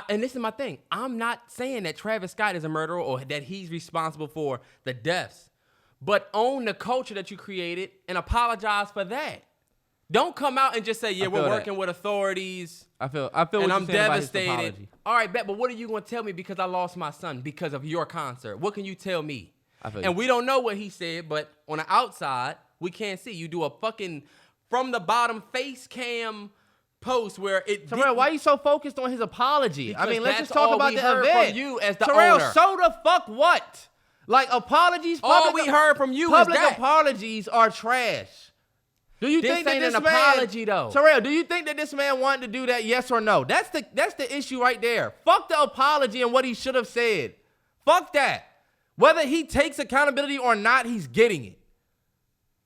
And this is my thing. I'm not saying that Travis Scott is a murderer or that he's responsible for the deaths. But own the culture that you created and apologize for that. Don't come out and just say, yeah, we're working with authorities. I feel and I'm devastated. About his apology. All right, bet, but what are you going to tell me because I lost my son because of your concert? What can you tell me? And we don't know what he said, but on the outside, we can't see. You do a fucking from the bottom face cam post where it. Terrell, why are you so focused on his apology? Because I mean, let's that's just talk all about we the heard event. from you as the Terrell, owner. so the fuck what? Like apologies. All we heard from you is public that. apologies are trash. Do you think that ain't this an man, apology though? Terrell, do you think that this man wanted to do that? Yes or no? That's the issue right there. Fuck the apology and what he should have said. Fuck that. Whether he takes accountability or not, he's getting it.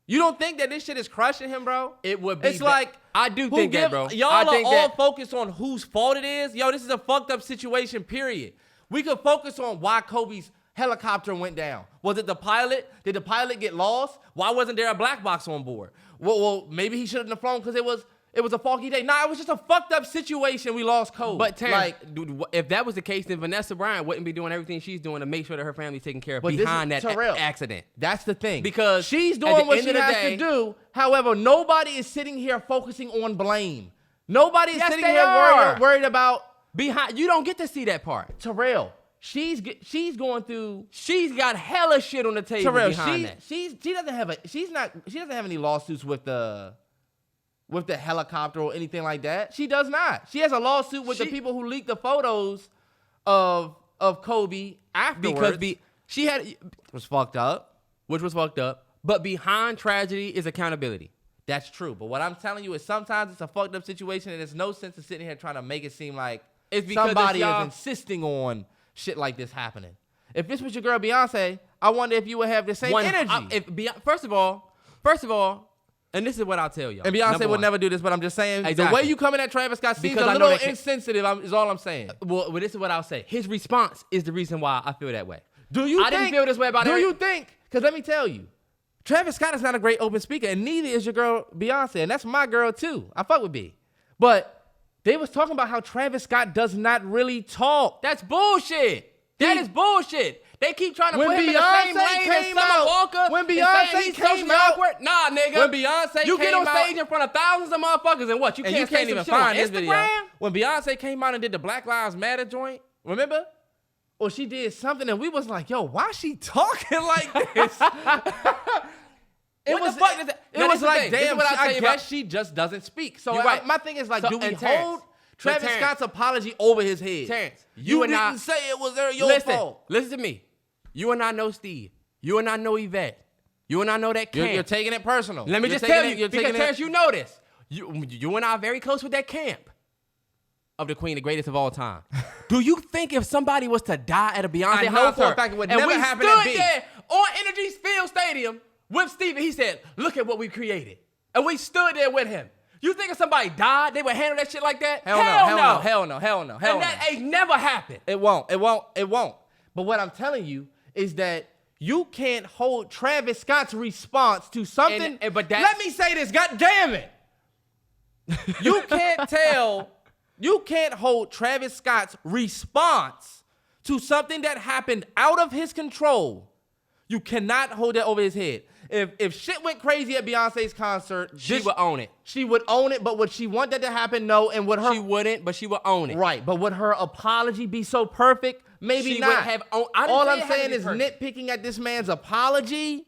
You don't think that this shit is crushing him, bro? It would be. It's like I do think that, bro. Y'all are all focused on whose fault it is. Yo, this is a fucked up situation, period. We could focus on why Kobe's helicopter went down. Was it the pilot? Did the pilot get lost? Why wasn't there a black box on board? Well, maybe he shouldn't have flown because it was a foggy day. Nah, it was just a fucked up situation. We lost Kobe. But Terrence, dude, if that was the case, then Vanessa Bryant wouldn't be doing everything she's doing to make sure that her family's taken care of behind that accident. That's the thing. Because she's doing what she has to do. However, nobody is sitting here focusing on blame. Nobody is sitting here worried about behind. You don't get to see that part. Terrell, she's going through. She's got hella shit on the table behind that. She doesn't have any lawsuits with the helicopter or anything like that. She does not. She has a lawsuit with the people who leaked the photos of Kobe afterwards. Because she had was fucked up. Which was fucked up. But behind tragedy is accountability. That's true. But what I'm telling you is sometimes it's a fucked up situation and there's no sense in sitting here trying to make it seem like somebody is insisting on shit like this happening. If this was your girl Beyonce, I wonder if you would have the same energy. First of all, and this is what I'll tell y'all. And Beyonce would never do this, but I'm just saying, the way you coming at Travis Scott seems a little insensitive, is all I'm saying. Well, this is what I'll say. His response is the reason why I feel that way. I didn't feel this way about it. Do you think? Because let me tell you, Travis Scott is not a great open speaker, and neither is your girl Beyonce, and that's my girl too. I fuck with B. But they was talking about how Travis Scott does not really talk. That's bullshit. That is bullshit. They keep trying to put him in the same lane as Summer Walker. When Beyonce came out, nah, nigga. When Beyonce you get on stage in front of thousands of motherfuckers and what? You can't even find this video. When Beyonce came out and did the Black Lives Matter joint, remember? Or she did something and we was like, yo, why she talking like this? It was like, damn, I guess she just doesn't speak. So my thing is like, do we hold Travis Scott's apology over his head? Terrance, you didn't say it was your fault. Listen to me. You and I know Steve. You and I know Yvette. You and I know that camp. You're taking it personal. Let me just tell you, because Terrance, you know this. You and I are very close with that camp. of the Queen, the greatest of all time. Do you think if somebody was to die at a Beyonce I know for a concert, fact it would and never we happen at stood B. there on Energy Field Stadium with Steven, he said, look at what we created. And we stood there with him. You think if somebody died, they would handle that shit like that? Hell no. And that ain't never happened. It won't. But what I'm telling you is that you can't hold Travis Scott's response to something. Let me say this, God damn it. You can't hold Travis Scott's response to something that happened out of his control. You cannot hold that over his head. If shit went crazy at Beyonce's concert, she would own it. She would own it, but would she want that to happen? No. And would her... She wouldn't, but she would own it. Right, but would her apology be so perfect? Maybe she not. Would have all I'm saying is nitpicking at this man's apology.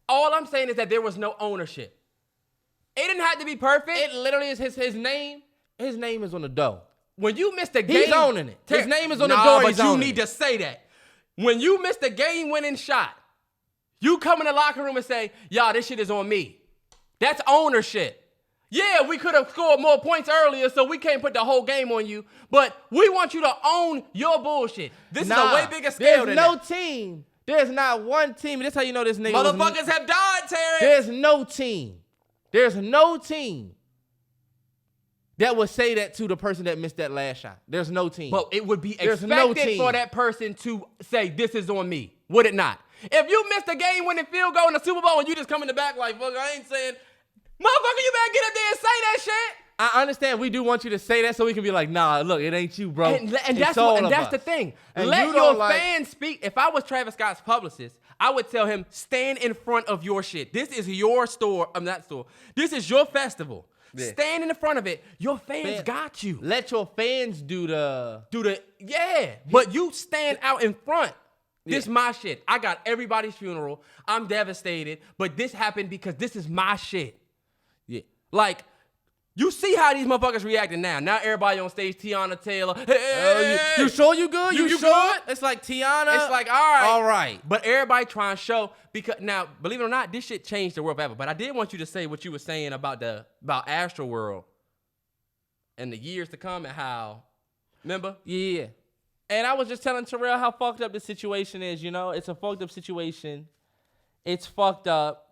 All I'm saying is that there was no ownership. It didn't have to be perfect. It literally is his name. His name is on the door. When you miss the game, he's owning it. His name is on the door. But you need to say that. When you miss the game-winning shot, you come in the locker room and say, y'all, this shit is on me. That's ownership. Yeah, we could have scored more points earlier, so we can't put the whole game on you. But we want you to own your bullshit. This is a way bigger scale than that. Team. There's not one team. That's how you know this nigga Motherfuckers have died, Terrance. There's no team. There's no team that would say that to the person that missed that last shot. There's no team. But it would be expected for that person to say, this is on me. Would it not? If you missed a game-winning field goal in the Super Bowl and you just come in the back like, fuck, I ain't saying, motherfucker, you better get up there and say that shit. I understand we do want you to say that so we can be like, nah, look, it ain't you, bro. And that's the thing. And let your fans speak. If I was Travis Scott's publicist, I would tell him, stand in front of your shit. This is your store. Not store. This is your festival. Yeah. Stand in the front of it. Your fans got you. Let your fans do the But you stand out in front. This my shit. I got everybody's funeral. I'm devastated. But this happened because this is my shit. Yeah. Like, you see how these motherfuckers reacting now. Now everybody on stage, Tiana Taylor. Hey, you sure you good? You sure? It's like Tiana. It's like, all right. All right. But everybody trying to show, because now, believe it or not, this shit changed the world forever. But I did want you to say what you were saying about Astroworld and the years to come and how, remember? Yeah. And I was just telling Terrell how fucked up the situation is, you know? It's a fucked up situation. It's fucked up.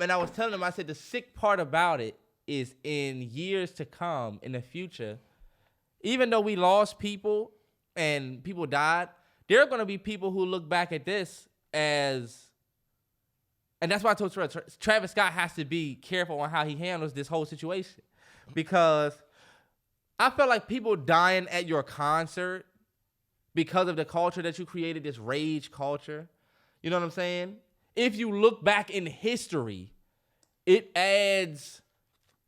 And I was telling him, I said, the sick part about it is in years to come, in the future, even though we lost people and people died, there are going to be people who look back at this as, and that's why I told Terrell, Travis Scott has to be careful on how he handles this whole situation. Because I felt like people dying at your concert because of the culture that you created, this rage culture. You know what I'm saying? If you look back in history, it adds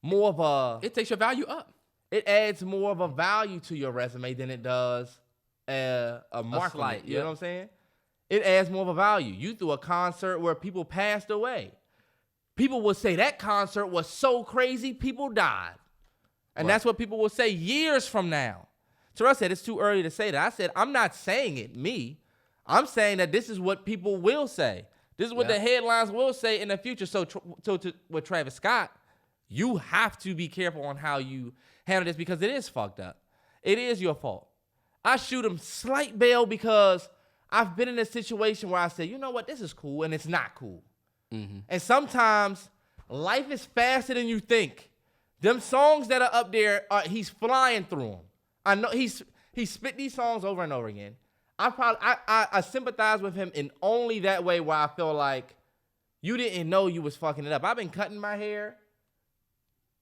more of a... It takes your value up. It adds more of a value to your resume than it does a mark. You know what I'm saying? It adds more of a value. You threw a concert where people passed away. People will say that concert was so crazy, people died. And that's what people will say years from now. Terrell said it's too early to say that. I said, I'm not saying it, me. I'm saying that this is what people will say. This is what the headlines will say in the future. So with Travis Scott, you have to be careful on how you handle this because it is fucked up. It is your fault. I shoot him slight bail because I've been in a situation where I say, you know what, this is cool, and it's not cool. Mm-hmm. And sometimes life is faster than you think. Them songs that are up there, he's flying through them. I know he spit these songs over and over again. I sympathize with him in only that way where I feel like you didn't know you was fucking it up. I've been cutting my hair,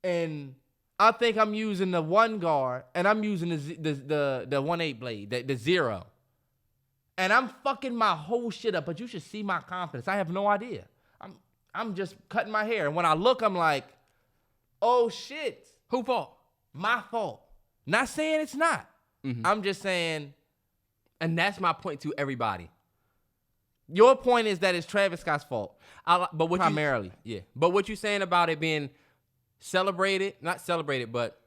and I think I'm using the 1 guard, and I'm using the 1/8 blade, the 0. And I'm fucking my whole shit up, but you should see my confidence. I have no idea. I'm just cutting my hair, and when I look, I'm like, oh shit. Who fault? My fault. Not saying it's not. Mm-hmm. I'm just saying, and that's my point to everybody. Your point is that it's Travis Scott's fault. But what primarily. But what you're saying about it being celebrated, not celebrated, but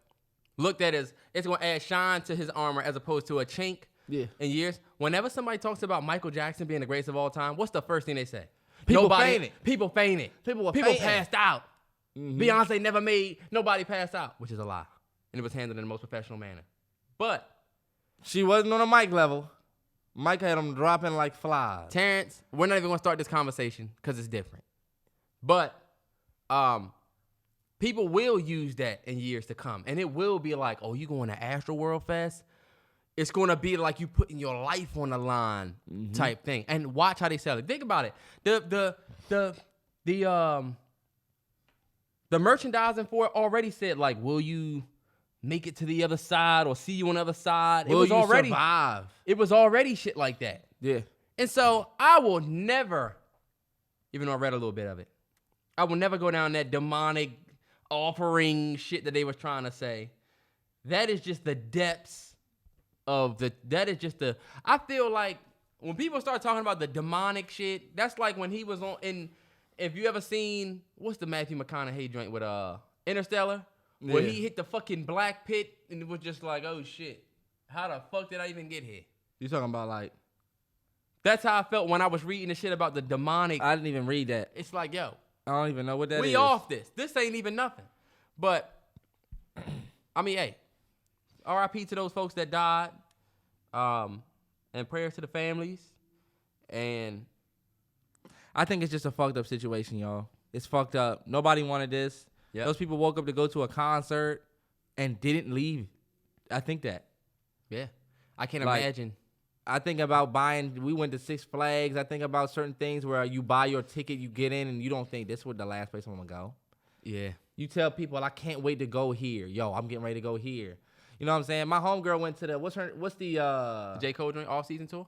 looked at as it's going to add shine to his armor as opposed to a chink in years. Whenever somebody talks about Michael Jackson being the greatest of all time, what's the first thing they say? People fainted. People fainted. People passed out. Mm-hmm. Beyonce never made nobody pass out, which is a lie. and it was handled in the most professional manner. But she wasn't on a mic level. Mike had them dropping like flies. Terrance, we're not even gonna start this conversation because it's different. But people will use that in years to come, and it will be like, oh, you going to Astroworld Fest? It's gonna be like you putting your life on the line type thing. And watch how they sell it. Think about it. The merchandising for it already said like, will you make it to the other side or see you on the other side? Will you survive? It was already shit like that. Yeah. And so I will never, even though I read a little bit of it, I will never go down that demonic offering shit that they was trying to say. That is just the depths of I feel like when people start talking about the demonic shit, that's like when he was if you ever seen, what's the Matthew McConaughey joint with Interstellar? Where he hit the fucking black pit and it was just like, oh shit, how the fuck did I even get here? You talking about like? That's how I felt when I was reading the shit about the demonic. I didn't even read that. It's like, yo, I don't even know what that is. We off this. This ain't even nothing. But, I mean, hey, RIP to those folks that died. And prayers to the families. And I think it's just a fucked up situation, y'all. It's fucked up. Nobody wanted this. Yep. Those people woke up to go to a concert and didn't leave. I think that. Yeah. I can't imagine. I think about we went to Six Flags. I think about certain things where you buy your ticket, you get in, and you don't think this is the last place I'm going to go. Yeah. You tell people, I can't wait to go here. Yo, I'm getting ready to go here. You know what I'm saying? My homegirl went to what's the J. Cole joint, all-season tour?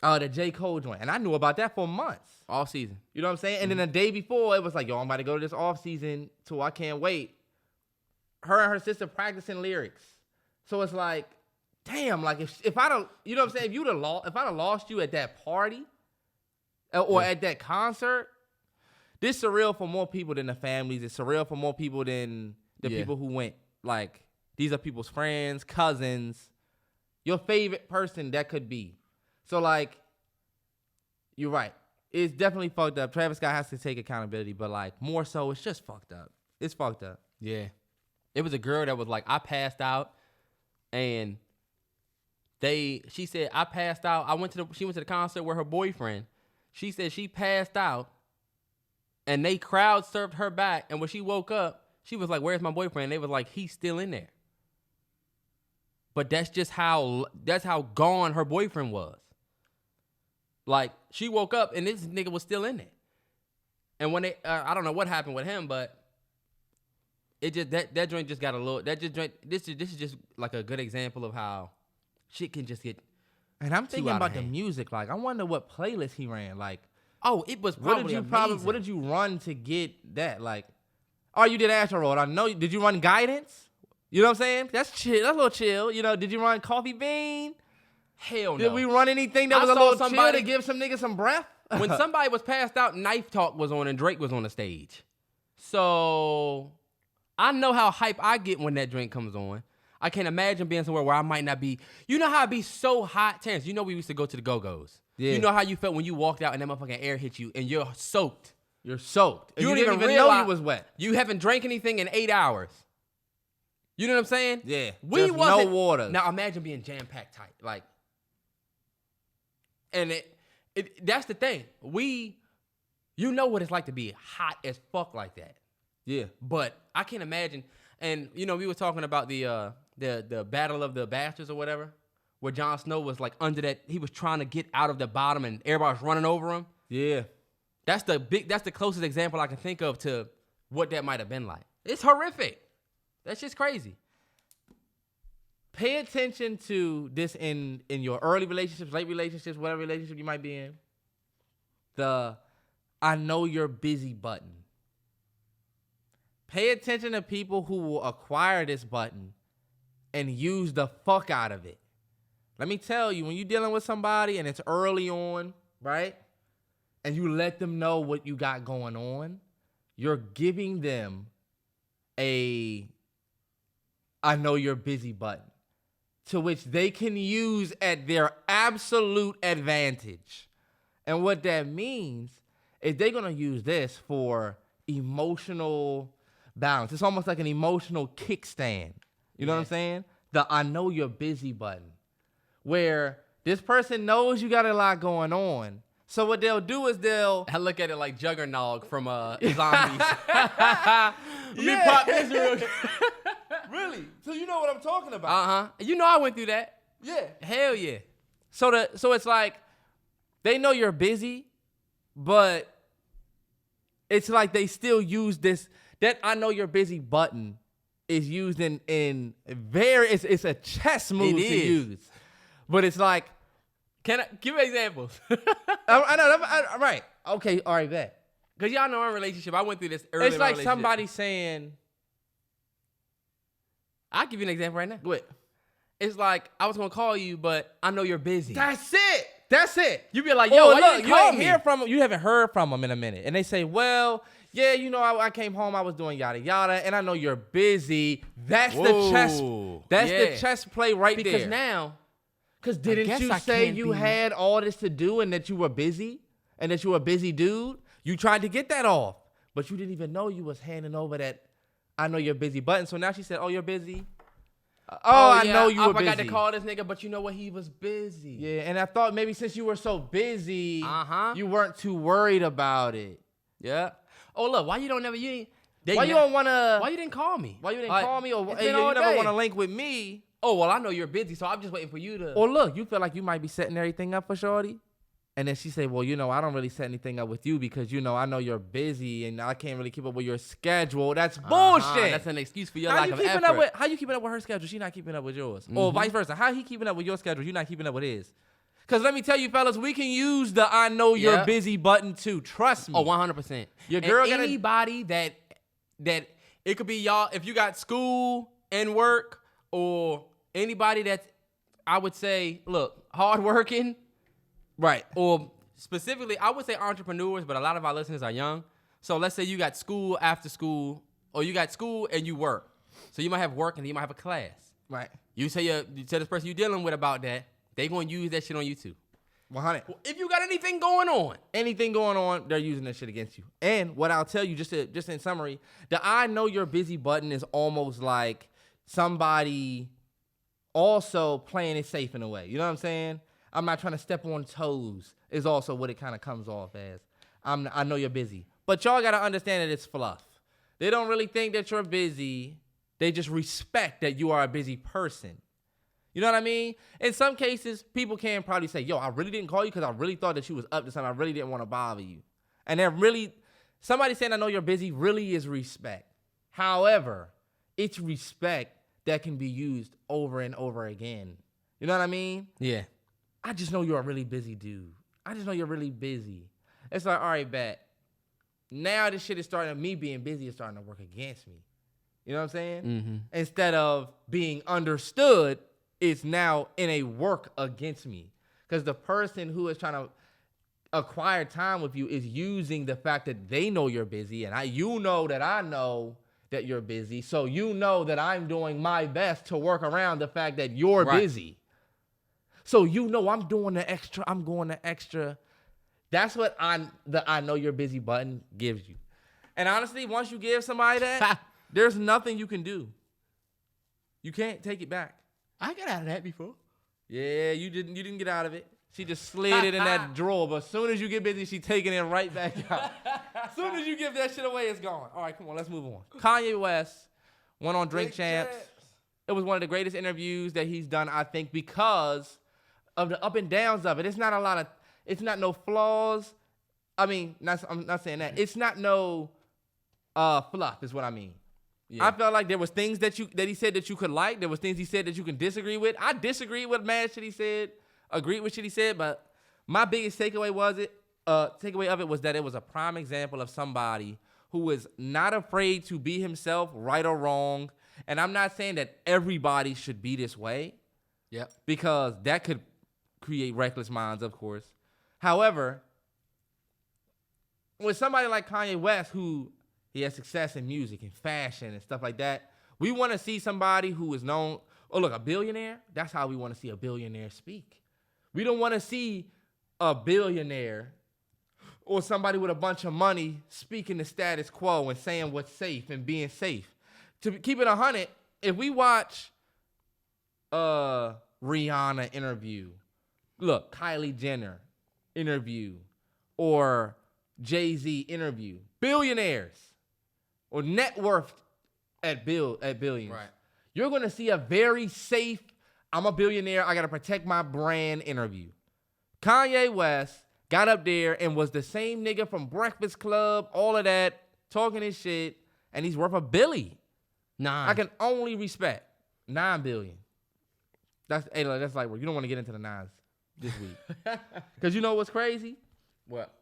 Oh, the J. Cole joint. And I knew about that for months. All season. You know what I'm saying? And then the day before, it was like, yo, I'm about to go to this off-season tour. I can't wait. Her and her sister practicing lyrics. So it's like, damn, like if I don't, you know what I'm saying? If I'd have lost you at that party or at that concert, this is surreal for more people than the families. It's surreal for more people than the people who went. Like, these are people's friends, cousins, your favorite person that could be. So, like, you're right. It's definitely fucked up. Travis Scott has to take accountability, but, like, more so, it's just fucked up. It's fucked up. Yeah. It was a girl that was like, I passed out, and she said, I passed out. She went to the concert with her boyfriend. She said she passed out, and they crowd surfed her back, and when she woke up, she was like, where's my boyfriend? They was like, he's still in there. But that's just how gone her boyfriend was. Like, she woke up and this nigga was still in there. And when I don't know what happened with him, but it just that joint just got a little. This is just like a good example of how shit can just get. And I'm thinking about the music. Like, I wonder what playlist he ran. Like, oh, it was probably amazing. What did you run to get that? Like, oh, you did Astroworld. I know. Did you run Guidance? You know what I'm saying? That's chill. That's a little chill. You know, did you run Coffee Bean? Hell no. Did we run anything that was a little chill to give some niggas some breath? When somebody was passed out, Knife Talk was on and Drake was on the stage. So I know how hype I get when that drink comes on. I can't imagine being somewhere where I might not be. You know how it'd be so hot, Terrance? You know we used to go to the Go-Go's. Yeah. You know how you felt when you walked out and that motherfucking air hit you and you're soaked. You're soaked. You didn't even know you was wet. You haven't drank anything in 8 hours. You know what I'm saying? Yeah. We wasn't, no water. Now imagine being jam-packed tight. Like, and that's the thing. You know what it's like to be hot as fuck like that. Yeah. But I can't imagine. And, you know, we were talking about the Battle of the Bastards or whatever, where Jon Snow was like under that. He was trying to get out of the bottom and everybody was running over him. Yeah. That's the closest example I can think of to what that might have been like. It's horrific. That's just crazy. Pay attention to this in your early relationships, late relationships, whatever relationship you might be in. The I know you're busy button. Pay attention to people who will acquire this button and use the fuck out of it. Let me tell you, when you're dealing with somebody and it's early on, right? And you let them know what you got going on, you're giving them I know you're busy button, to which they can use at their absolute advantage. And what that means is they're going to use this for emotional balance. It's almost like an emotional kickstand. You know what I'm saying? The I know you're busy button. Where this person knows you got a lot going on. So what they'll do is I look at it like Juggernog from Zombies. Let me pop this real quick. Really? So you know what I'm talking about? Uh-huh. You know I went through that. Yeah. Hell yeah. So it's like they know you're busy, but it's like they still use this. That I know you're busy button is used in very. It's a chess move to use, but it's like. Can I give examples? I know. I'm right. Okay. All right. Bet. Because y'all know our relationship. I went through this early. It's like somebody saying. I'll give you an example right now. Go ahead. It's like I was gonna call you, but I know you're busy. That's it. You be like, yo, why look, you didn't call me? Hear from them. You haven't heard from them in a minute, and they say, well, yeah, you know, I came home, I was doing yada yada, and I know you're busy. That's the chess. That's the chess play right there. Because now. Because didn't you say you had all this to do and that you were busy and that you were a busy dude? You tried to get that off, but you didn't even know you was handing over that I know you're busy button. So now she said, oh, you're busy? I know you were busy. I forgot to call this nigga, but you know what? He was busy. Yeah, and I thought maybe since you were so busy, you weren't too worried about it. Yeah. Oh, look, why you don't never... Why you don't want to... Why you didn't call me? Why you didn't call me? Or you never want to link with me? Oh, well, I know you're busy, so I'm just waiting for you to... Or look, you feel like you might be setting everything up for shorty. And then she say, well, you know, I don't really set anything up with you because, you know, I know you're busy and I can't really keep up with your schedule. That's bullshit. That's an excuse for your lack of effort. How you keeping up with her schedule? She not keeping up with yours. Or vice versa. How he keeping up with your schedule? You not keeping up with his. Because let me tell you, fellas, we can use the I know you're busy button too. Trust me. Oh, 100%. Your girl got anybody that it could be y'all, if you got school and work or anybody that's, I would say, look, hardworking. Right. Or specifically, I would say entrepreneurs, but a lot of our listeners are young. So let's say you got school after school, or you got school and you work. So you might have work and then you might have a class. Right. You tell this person you're dealing with about that, they going to use that shit on you too. 100. If you got anything going on, they're using that shit against you. And what I'll tell you, just in summary, the I know you're busy button is almost like somebody also playing it safe in a way. You know what I'm saying? I'm not trying to step on toes is also what it kind of comes off as. I know you're busy. But y'all got to understand that it's fluff. They don't really think that you're busy. They just respect that you are a busy person. You know what I mean? In some cases, people can probably say, yo, I really didn't call you because I really thought that you was up to something. I really didn't want to bother you. And that really, somebody saying I know you're busy really is respect. However, it's respect that can be used over and over again. You know what I mean? Yeah. I just know you're a really busy dude. I just know you're really busy. It's like, all right, bet. Now this shit is starting, me being busy is starting to work against me. You know what I'm saying? Mm-hmm. Instead of being understood, it's now in a work against me. Because the person who is trying to acquire time with you is using the fact that they know you're busy, and you know that I know that you're busy, so you know that I'm doing my best to work around the fact that you're busy. So you know I'm doing the extra, I'm going the extra. That's what the I know you're busy button gives you. And honestly, once you give somebody that, there's nothing you can do. You can't take it back. I got out of that before. Yeah, you didn't get out of it. She just slid it in that drawer, but as soon as you get busy, she taking it right back out. As soon as you give that shit away, it's gone. All right, come on, let's move on. Kanye West went on Drink Champs. It was one of the greatest interviews that he's done, I think, because of the up and downs of it. It's not no flaws. I mean, I'm not saying that. It's not no fluff is what I mean. Yeah. I felt like there was things that he said that you could like. There was things he said that you can disagree with. I disagreed with mad shit he said, agreed with shit he said, but my biggest takeaway of it was that it was a prime example of somebody who is not afraid to be himself, right or wrong. And I'm not saying that everybody should be this way. Yep. Because that could create reckless minds, of course. However, with somebody like Kanye West, who he has success in music and fashion and stuff like that, we want to see somebody who is known. Oh, look, a billionaire? That's how we want to see a billionaire speak. We don't want to see a billionaire or somebody with a bunch of money speaking the status quo and saying what's safe and being safe. To keep it 100, if we watch Rihanna interview, look, Kylie Jenner interview, or Jay-Z interview, billionaires or net worth at billions, Right. you're gonna see a very safe, I'm a billionaire, I gotta protect my brand interview. Kanye West got up there and was the same nigga from Breakfast Club, all of that, talking his shit, and he's worth $1 billion. 9. I can only respect $9 billion. That's like, well, you don't want to get into the nines this week. Because you know what's crazy? What?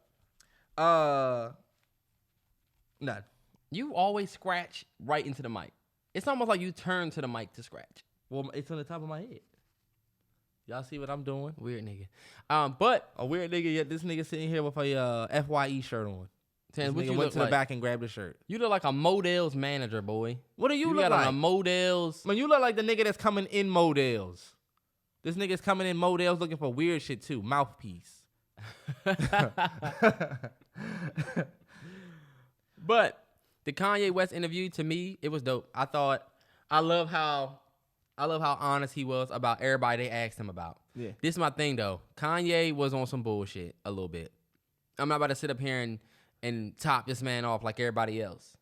None. You always scratch right into the mic. It's almost like you turn to the mic to scratch. Well, it's on the top of my head. Y'all see what I'm doing? Weird nigga. But A weird nigga, yet this nigga sitting here with a FYE shirt on. This what nigga you went look to like? the back and grabbed the shirt. You look like a Modell's manager, boy. What do you look got like? on a Modell's. Man, you look like the nigga that's coming in Models. This nigga's coming in Models looking for weird shit too. Mouthpiece. But the Kanye West interview, to me, it was dope. I love how honest he was about everybody they asked him about. Yeah. This is my thing though. Kanye was on some bullshit a little bit. I'm not about to sit up here and top this man off like everybody else.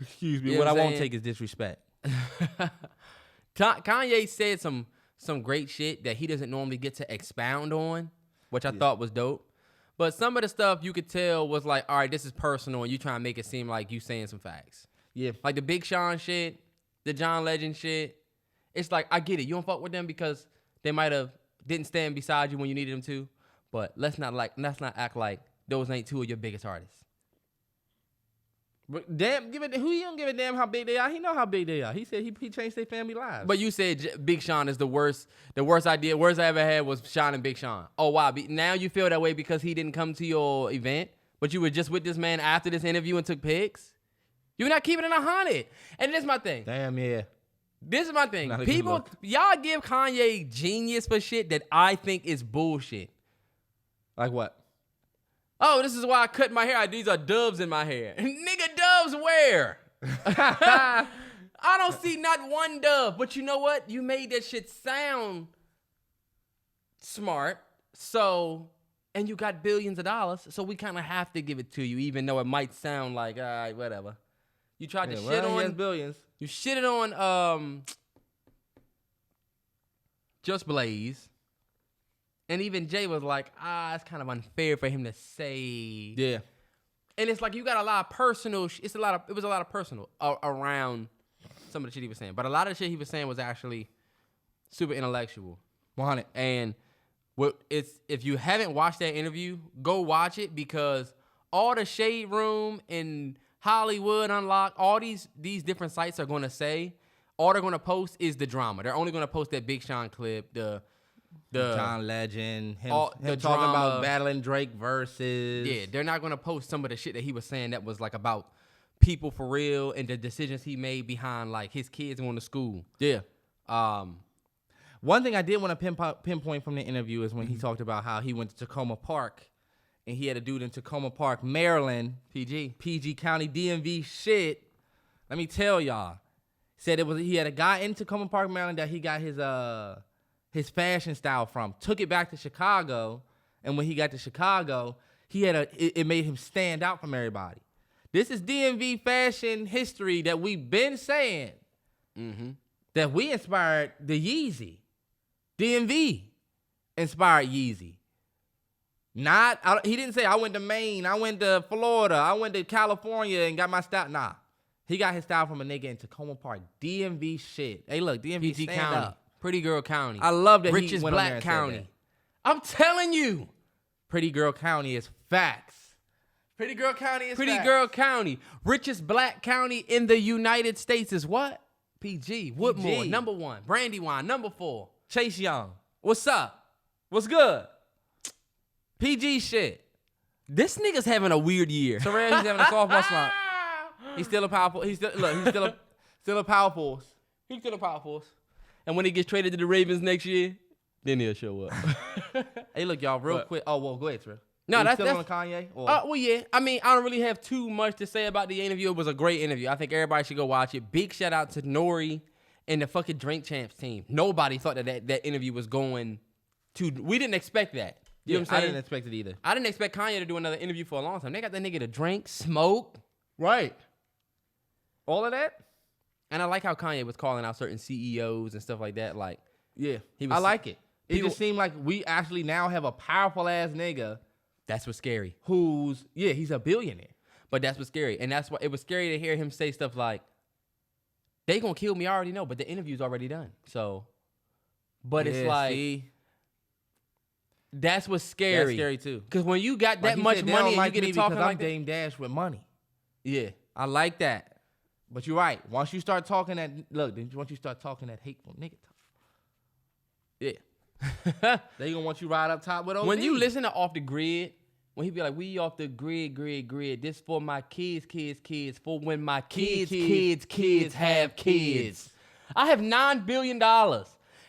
Excuse me. You know What I what I'm won't saying? take is disrespect. Kanye said some great shit that he doesn't normally get to expound on, which I thought was dope. But some of the stuff you could tell was like, all right, this is personal, and you trying to make it seem like you saying some facts. Yeah. Like the Big Sean shit, the John Legend shit. It's like, I get it. You don't fuck with them because they might have didn't stand beside you when you needed them to. But let's not act like those ain't two of your biggest artists. But damn, who you don't give a damn how big they are? He know how big they are. He said he changed their family lives. But you said Big Sean is the worst idea. Worst I ever had was Sean and Big Sean. Oh, wow. Now you feel that way because he didn't come to your event, but you were just with this man after this interview and took pics? You're not keeping it 100. And this is my thing. Damn, yeah. This is my thing. Not a good People, look. y'all give Kanye genius for shit that I think is bullshit. Like what? Oh, this is why I cut my hair. These are doves in my hair. Nigga, doves where? I don't see not one dove. But you know what? You made that shit sound smart. So, and you got billions of dollars. So we kind of have to give it to you, even though it might sound like, all right, whatever. You tried to shit He has on billions. You shitted on Just Blaze. And even Jay was like, it's kind of unfair for him to say. Yeah. And it's like you got a lot of personal. It was a lot of personal around some of the shit he was saying. But a lot of the shit he was saying was actually super intellectual. 100. And if you haven't watched that interview, go watch it because all the Shade Room and Hollywood Unlocked, all these different sites are going to say, all they're going to post is the drama. They're only going to post that Big Sean clip, the John Legend, him the talking drama. about battling Drake versus. Yeah, they're not going to post some of the shit that he was saying that was like about people for real and the decisions he made behind like his kids going to school. Yeah. One thing I did want to pinpoint from the interview is when he talked about how he went to Tacoma Park and he had a dude in Tacoma Park, Maryland, PG County, DMV shit. Let me tell y'all. Said he had a guy in Tacoma Park, Maryland that he got his fashion style from. Took it back to Chicago, and when he got to Chicago, it made him stand out from everybody. This is DMV fashion history that we've been saying. Mm-hmm. That we inspired the Yeezy. DMV inspired Yeezy. He didn't say I went to Maine, I went to Florida, I went to California and got my style. Nah. He got his style from a nigga in Tacoma Park. DMV shit. Hey, look, DMV PG stand County. up. Pretty Girl County. I love that Richest he went on there Black and said County. that. I'm telling you. Pretty Girl County is facts. Pretty Girl County. Richest Black County in the United States is what? PG. Woodmore, PG. number 1. Brandywine, number 4. Chase Young. What's up? What's good? PG shit. This nigga's having a weird year. Terrell, he's having a sophomore slump. He's still a powerful. He's still a power force. He's still a power force. And when he gets traded to the Ravens next year, then he'll show up. Hey, look, y'all, real quick. Oh, well, go ahead, Terrell. No, that's still on Kanye. Or? Well, yeah. I mean, I don't really have too much to say about the interview. It was a great interview. I think everybody should go watch it. Big shout out to Nori and the fucking Drink Champs team. Nobody thought that interview was going to. We didn't expect that. You know what I'm saying? I didn't expect it either. I didn't expect Kanye to do another interview for a long time. They got that nigga to drink, smoke. Right. All of that? And I like how Kanye was calling out certain CEOs and stuff like that. Like, yeah, he was, I like it. It just seemed like we actually now have a powerful ass nigga. That's what's scary. He's a billionaire. But that's what's scary. And that's why it was scary to hear him say stuff like, they gonna kill me, I already know, but the interview's already done. So, but it's like, see? That's what's scary. That's scary too. Because when you got that much money and you get to talking like I'm Dame Dash with money. Yeah. I like that. But you're right. Once you start talking that, once you start talking that hateful nigga talk. Yeah. They gonna want you right up top with OD. When you listen to Off the Grid, when he be like, we off the grid, this for my kids, for when my kids have kids. I have $9 billion.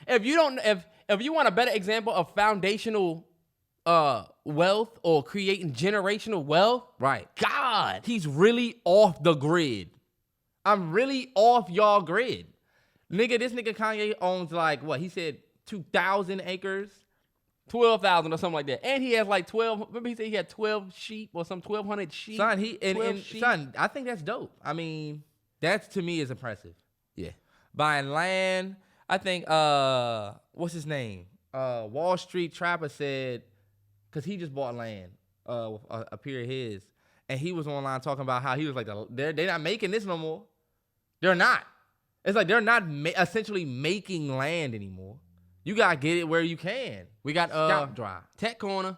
If you want a better example of foundational wealth or creating generational wealth, right? God, he's really off the grid. I'm really off y'all grid. Nigga, this nigga Kanye owns like, what? He said 2,000 acres? 12,000 or something like that. And he has like 12, remember he said he had 12 sheep or some 1,200 sheep? Son, I think that's dope. I mean, that to me is impressive. Yeah. Buying land. I think, what's his name? Wall Street Trapper said, because he just bought land, a peer of his, and he was online talking about how he was like, they're not making this no more. They're not. It's like they're not essentially making land anymore. You got to get it where you can. We got Stop Drive. Tech Corner,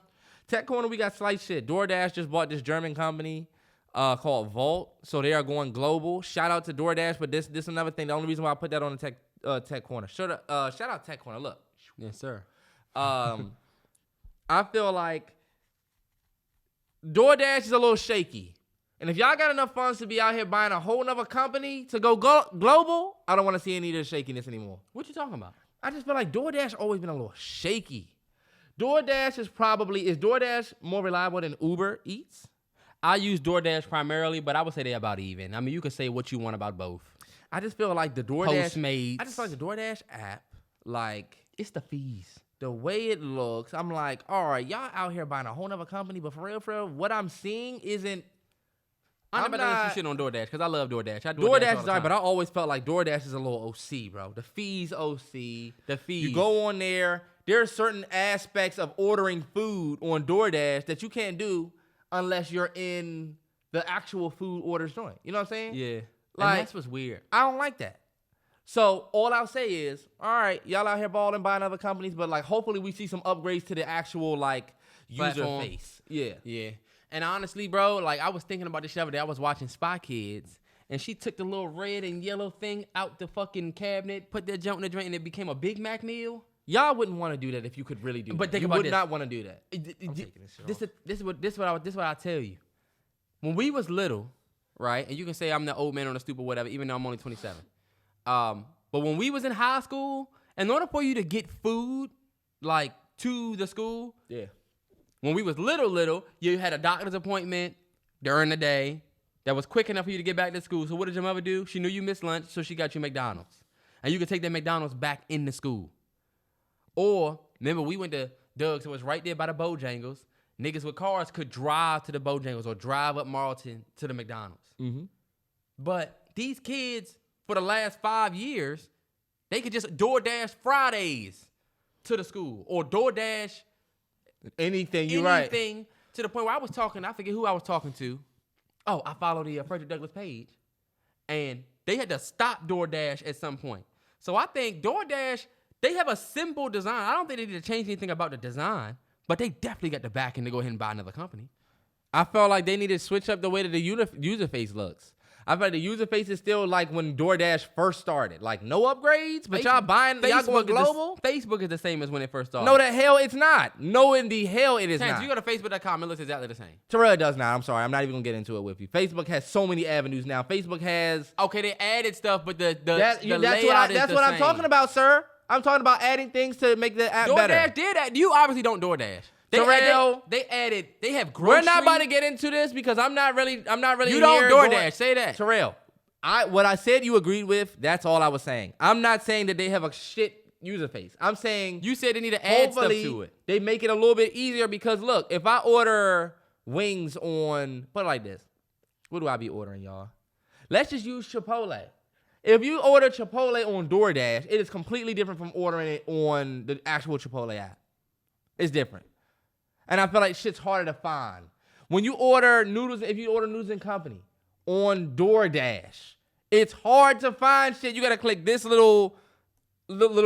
we got slight shit. Doordash just bought this German company called Volt, so they are going global. Shout out to Doordash, but this is another thing. The only reason why I put that on the Tech Corner. Shout out Tech Corner. Look. Yes, sir. I feel like DoorDash is a little shaky. And if y'all got enough funds to be out here buying a whole nother company to go global, I don't want to see any of the shakiness anymore. What you talking about? I just feel like DoorDash always been a little shaky. DoorDash is DoorDash more reliable than Uber Eats? I use DoorDash primarily, but I would say they're about even. I mean, you could say what you want about both. I just feel like the DoorDash... Postmates. I just feel like the DoorDash app, like... It's the fees. The way it looks, I'm like, all right, y'all out here buying a whole nother company, but for real, what I'm seeing isn't... I'm not shit on DoorDash because I love DoorDash. DoorDash is alright, but I always felt like DoorDash is a little OC, bro. The fees OC. The fees. You go on there. There are certain aspects of ordering food on DoorDash that you can't do unless you're in the actual food orders joint. You know what I'm saying? Yeah. Like, and that's what's weird. I don't like that. So all I'll say is, all right, y'all out here balling buying other companies, but like hopefully we see some upgrades to the actual like user face. Yeah. Yeah. And honestly, bro, like I was thinking about this the other day. I was watching Spy Kids, and she took the little red and yellow thing out the fucking cabinet, put that junk in the drink, and it became a Big Mac meal. Y'all wouldn't want to do that if you could really do but that. Think you about would this. not want to do that. I'm taking this shit off. This is what I tell you. When we was little, right, and you can say I'm the old man on the stoop or whatever, even though I'm only 27. But when we was in high school, in order for you to get food, like to the school, yeah. When we was little, you had a doctor's appointment during the day that was quick enough for you to get back to school. So what did your mother do? She knew you missed lunch, so she got you McDonald's. And you could take that McDonald's back in the school. Or, remember, we went to Doug's, so it was right there by the Bojangles. Niggas with cars could drive to the Bojangles or drive up Marlton to the McDonald's. Mm-hmm. But these kids, for the last 5 years, they could just DoorDash Fridays to the school or DoorDash anything to the point where I was talking, I forget who I was talking to. Oh, I follow the Frederick Douglass page. And they had to stop DoorDash at some point. So I think DoorDash, they have a simple design. I don't think they need to change anything about the design, but they definitely got the backing to go ahead and buy another company. I felt like they need to switch up the way that the user face looks. I feel like the user face is still like when DoorDash first started. Like, no upgrades, but y'all going global? Facebook is the same as when it first started. No, the hell it's not. No, in the hell it is not. You go to Facebook.com, it looks exactly the same. Terrell does not. I'm sorry. I'm not even going to get into it with you. Facebook has so many avenues now. Facebook has... Okay, they added stuff, but the layout is That's what I'm talking about, sir. I'm talking about adding things to make the app better. DoorDash did that. You obviously don't DoorDash. They have grocery. We're not about to get into this because I'm not really You don't DoorDash. Say that. Terrell, What I said you agreed with, that's all I was saying. I'm not saying that they have a shit user face. I'm saying You said they need to add stuff to it. they make it a little bit easier because look, if I order wings on, put it like this. What do I be ordering, y'all? Let's just use Chipotle. If you order Chipotle on Doordash, it is completely different from ordering it on the actual Chipotle app. It's different. And I feel like shit's harder to find. When you order noodles, if you order Noodles and Company on Doordash, it's hard to find shit. You got to click this little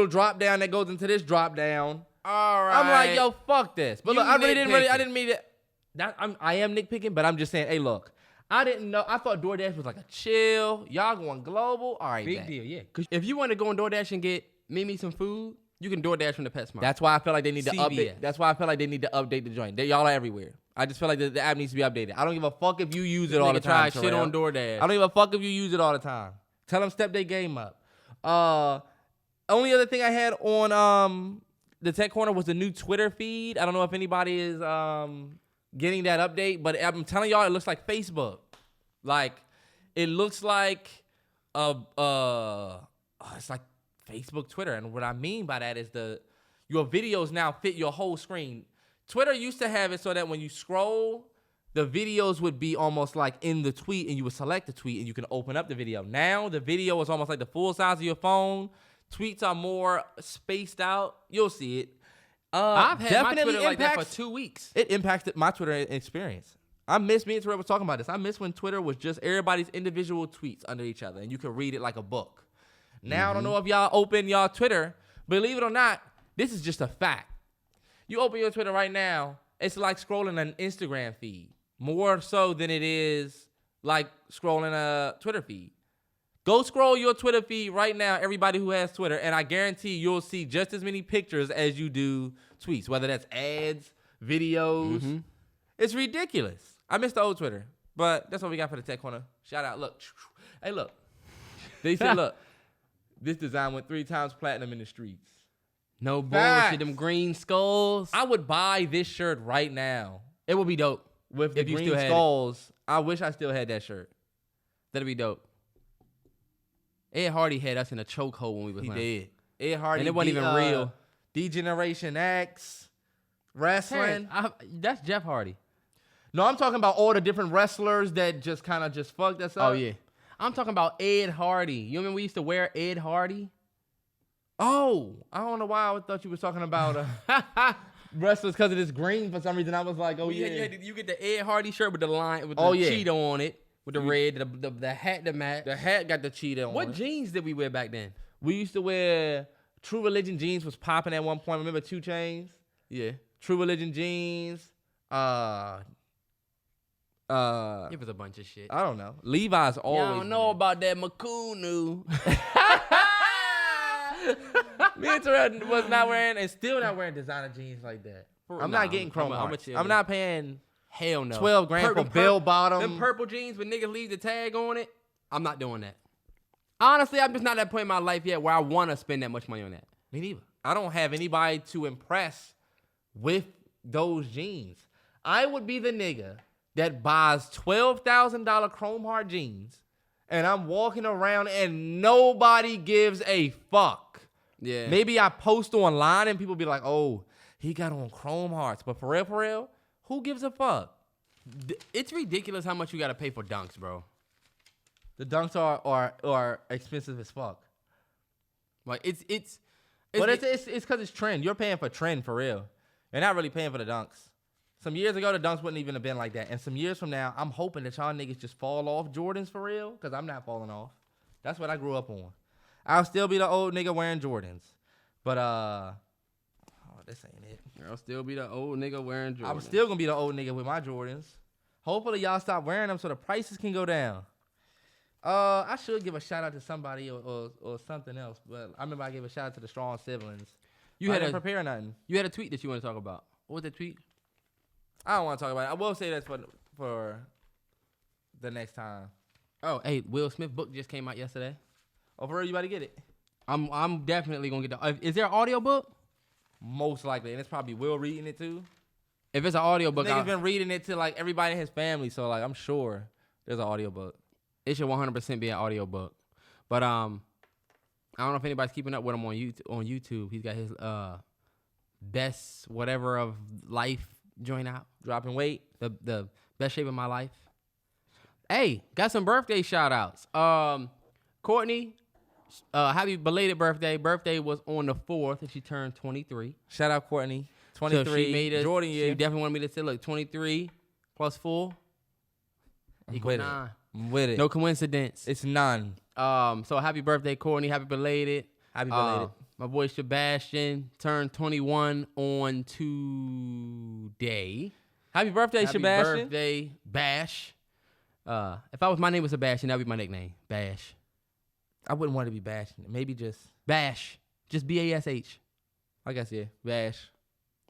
drop down that goes into this drop down. All right. I'm like, yo, fuck this. But look, I didn't mean that. I am nitpicking, but I'm just saying, hey, look. I didn't know. I thought DoorDash was like a chill. Y'all going global? All right, big deal, yeah. Because if you want to go on DoorDash and get Mimi some food, you can DoorDash from the PetSmart. That's why I feel like they need to CVS. update. That's why I feel like they need to update the joint. Y'all are everywhere. I just feel like the app needs to be updated. I don't give a fuck if you use it all the time. Try shit on DoorDash. I don't give a fuck if you use it all the time. Tell them step their game up. Only other thing I had on the Tech Corner was the new Twitter feed. I don't know if anybody is getting that update, but I'm telling y'all, it looks like Facebook. Like, it looks like it's like Facebook, Twitter. And what I mean by that is your videos now fit your whole screen. Twitter used to have it so that when you scroll, the videos would be almost like in the tweet, and you would select the tweet and you can open up the video. Now the video is almost like the full size of your phone. Tweets are more spaced out. You'll see it. I've had my Twitter like that for 2 weeks. It impacted my Twitter experience. I miss, me and Terrell was talking about this. I miss when Twitter was just everybody's individual tweets under each other, and you could read it like a book. Now, I don't know if y'all open y'all Twitter. Believe it or not, this is just a fact. You open your Twitter right now, it's like scrolling an Instagram feed, more so than it is like scrolling a Twitter feed. Go scroll your Twitter feed right now, everybody who has Twitter, and I guarantee you'll see just as many pictures as you do tweets, whether that's ads, videos. It's ridiculous. I miss the old Twitter, but that's what we got for the Tech Corner. Shout out. Look. Hey, look. They said, look, this design went 3 times platinum in the streets. No bullshit, them green skulls. I would buy this shirt right now. It would be dope. With the green skulls. I wish I still had that shirt. That'd be dope. Ed Hardy had us in a chokehold when we was He playing. did. Ed Hardy. And it wasn't even real. D-Generation X. Wrestling. That's Jeff Hardy. No, I'm talking about all the different wrestlers that just kind of just fucked us up. Oh, yeah. I'm talking about Ed Hardy. You remember we used to wear Ed Hardy? Oh, I don't know why I thought you was talking about wrestlers because of this green for some reason. I was like, oh, yeah. You get the Ed Hardy shirt with the line, with the cheetah on it, with the red, the hat, the mat. The hat got the cheetah on What it. jeans did we wear back then? We used to wear True Religion jeans was popping at one point. Remember 2 Chainz? Yeah. True Religion jeans. It was a bunch of shit. I don't know. Levi's always. I don't know about that Makunu. Me and Terrell was not wearing and still not wearing designer jeans like that. I'm not getting chrome hearts. I'm not paying hell no $12,000 for bell bottom. Them purple jeans with niggas leave the tag on it. I'm not doing that. Honestly, I'm just not at that point in my life yet where I want to spend that much money on that. Me neither. I don't have anybody to impress with those jeans. I would be the nigga that buys $12,000 chrome heart jeans and I'm walking around and nobody gives a fuck. Yeah. Maybe I post online and people be like, oh, he got on chrome hearts. But for real, who gives a fuck? It's ridiculous how much you got to pay for dunks, bro. The dunks are expensive as fuck. Like it's because it's trend. You're paying for trend for real. You're not really paying for the dunks. Some years ago, the dunks wouldn't even have been like that. And some years from now, I'm hoping that y'all niggas just fall off Jordans for real, because I'm not falling off. That's what I grew up on. I'll still be the old nigga wearing Jordans. But, this ain't it. I'll still be the old nigga wearing Jordans. I'm still going to be the old nigga with my Jordans. Hopefully, y'all stop wearing them so the prices can go down. I should give a shout out to somebody or something else, but I remember I gave a shout out to the Strong Siblings. I didn't prepare nothing. You had a tweet that you want to talk about. What was that tweet? I don't want to talk about it. I will say that for the next time. Oh, hey, Will Smith book just came out yesterday. Oh, for real, you about to get it? I'm definitely gonna get the. Is there an audio book? Most likely, and it's probably Will reading it too. If it's an audio book, Nigga's been reading it to like everybody in his family, so like I'm sure there's an audio book. It should 100% be an audiobook. But I don't know if anybody's keeping up with him on YouTube. He's got his best whatever of life joint out. Dropping weight. The best shape of my life. Hey, got some birthday shout outs. Courtney, happy belated birthday. Birthday was on the 4th and she turned 23. Shout out Courtney. 23. So she made Jordan year. She definitely wanted me to say, look, 23 plus 4 equals 9. I'm with it. No coincidence. It's none. So happy birthday, Courtney. Happy belated. Happy belated. My boy Sebastian turned 21 on today. Happy birthday, Happy Sebastian. birthday, Bash. If my name was Sebastian, that would be my nickname, Bash. I wouldn't want to be bashing. Maybe just Bash. Just B-A-S-H. I guess yeah. Bash.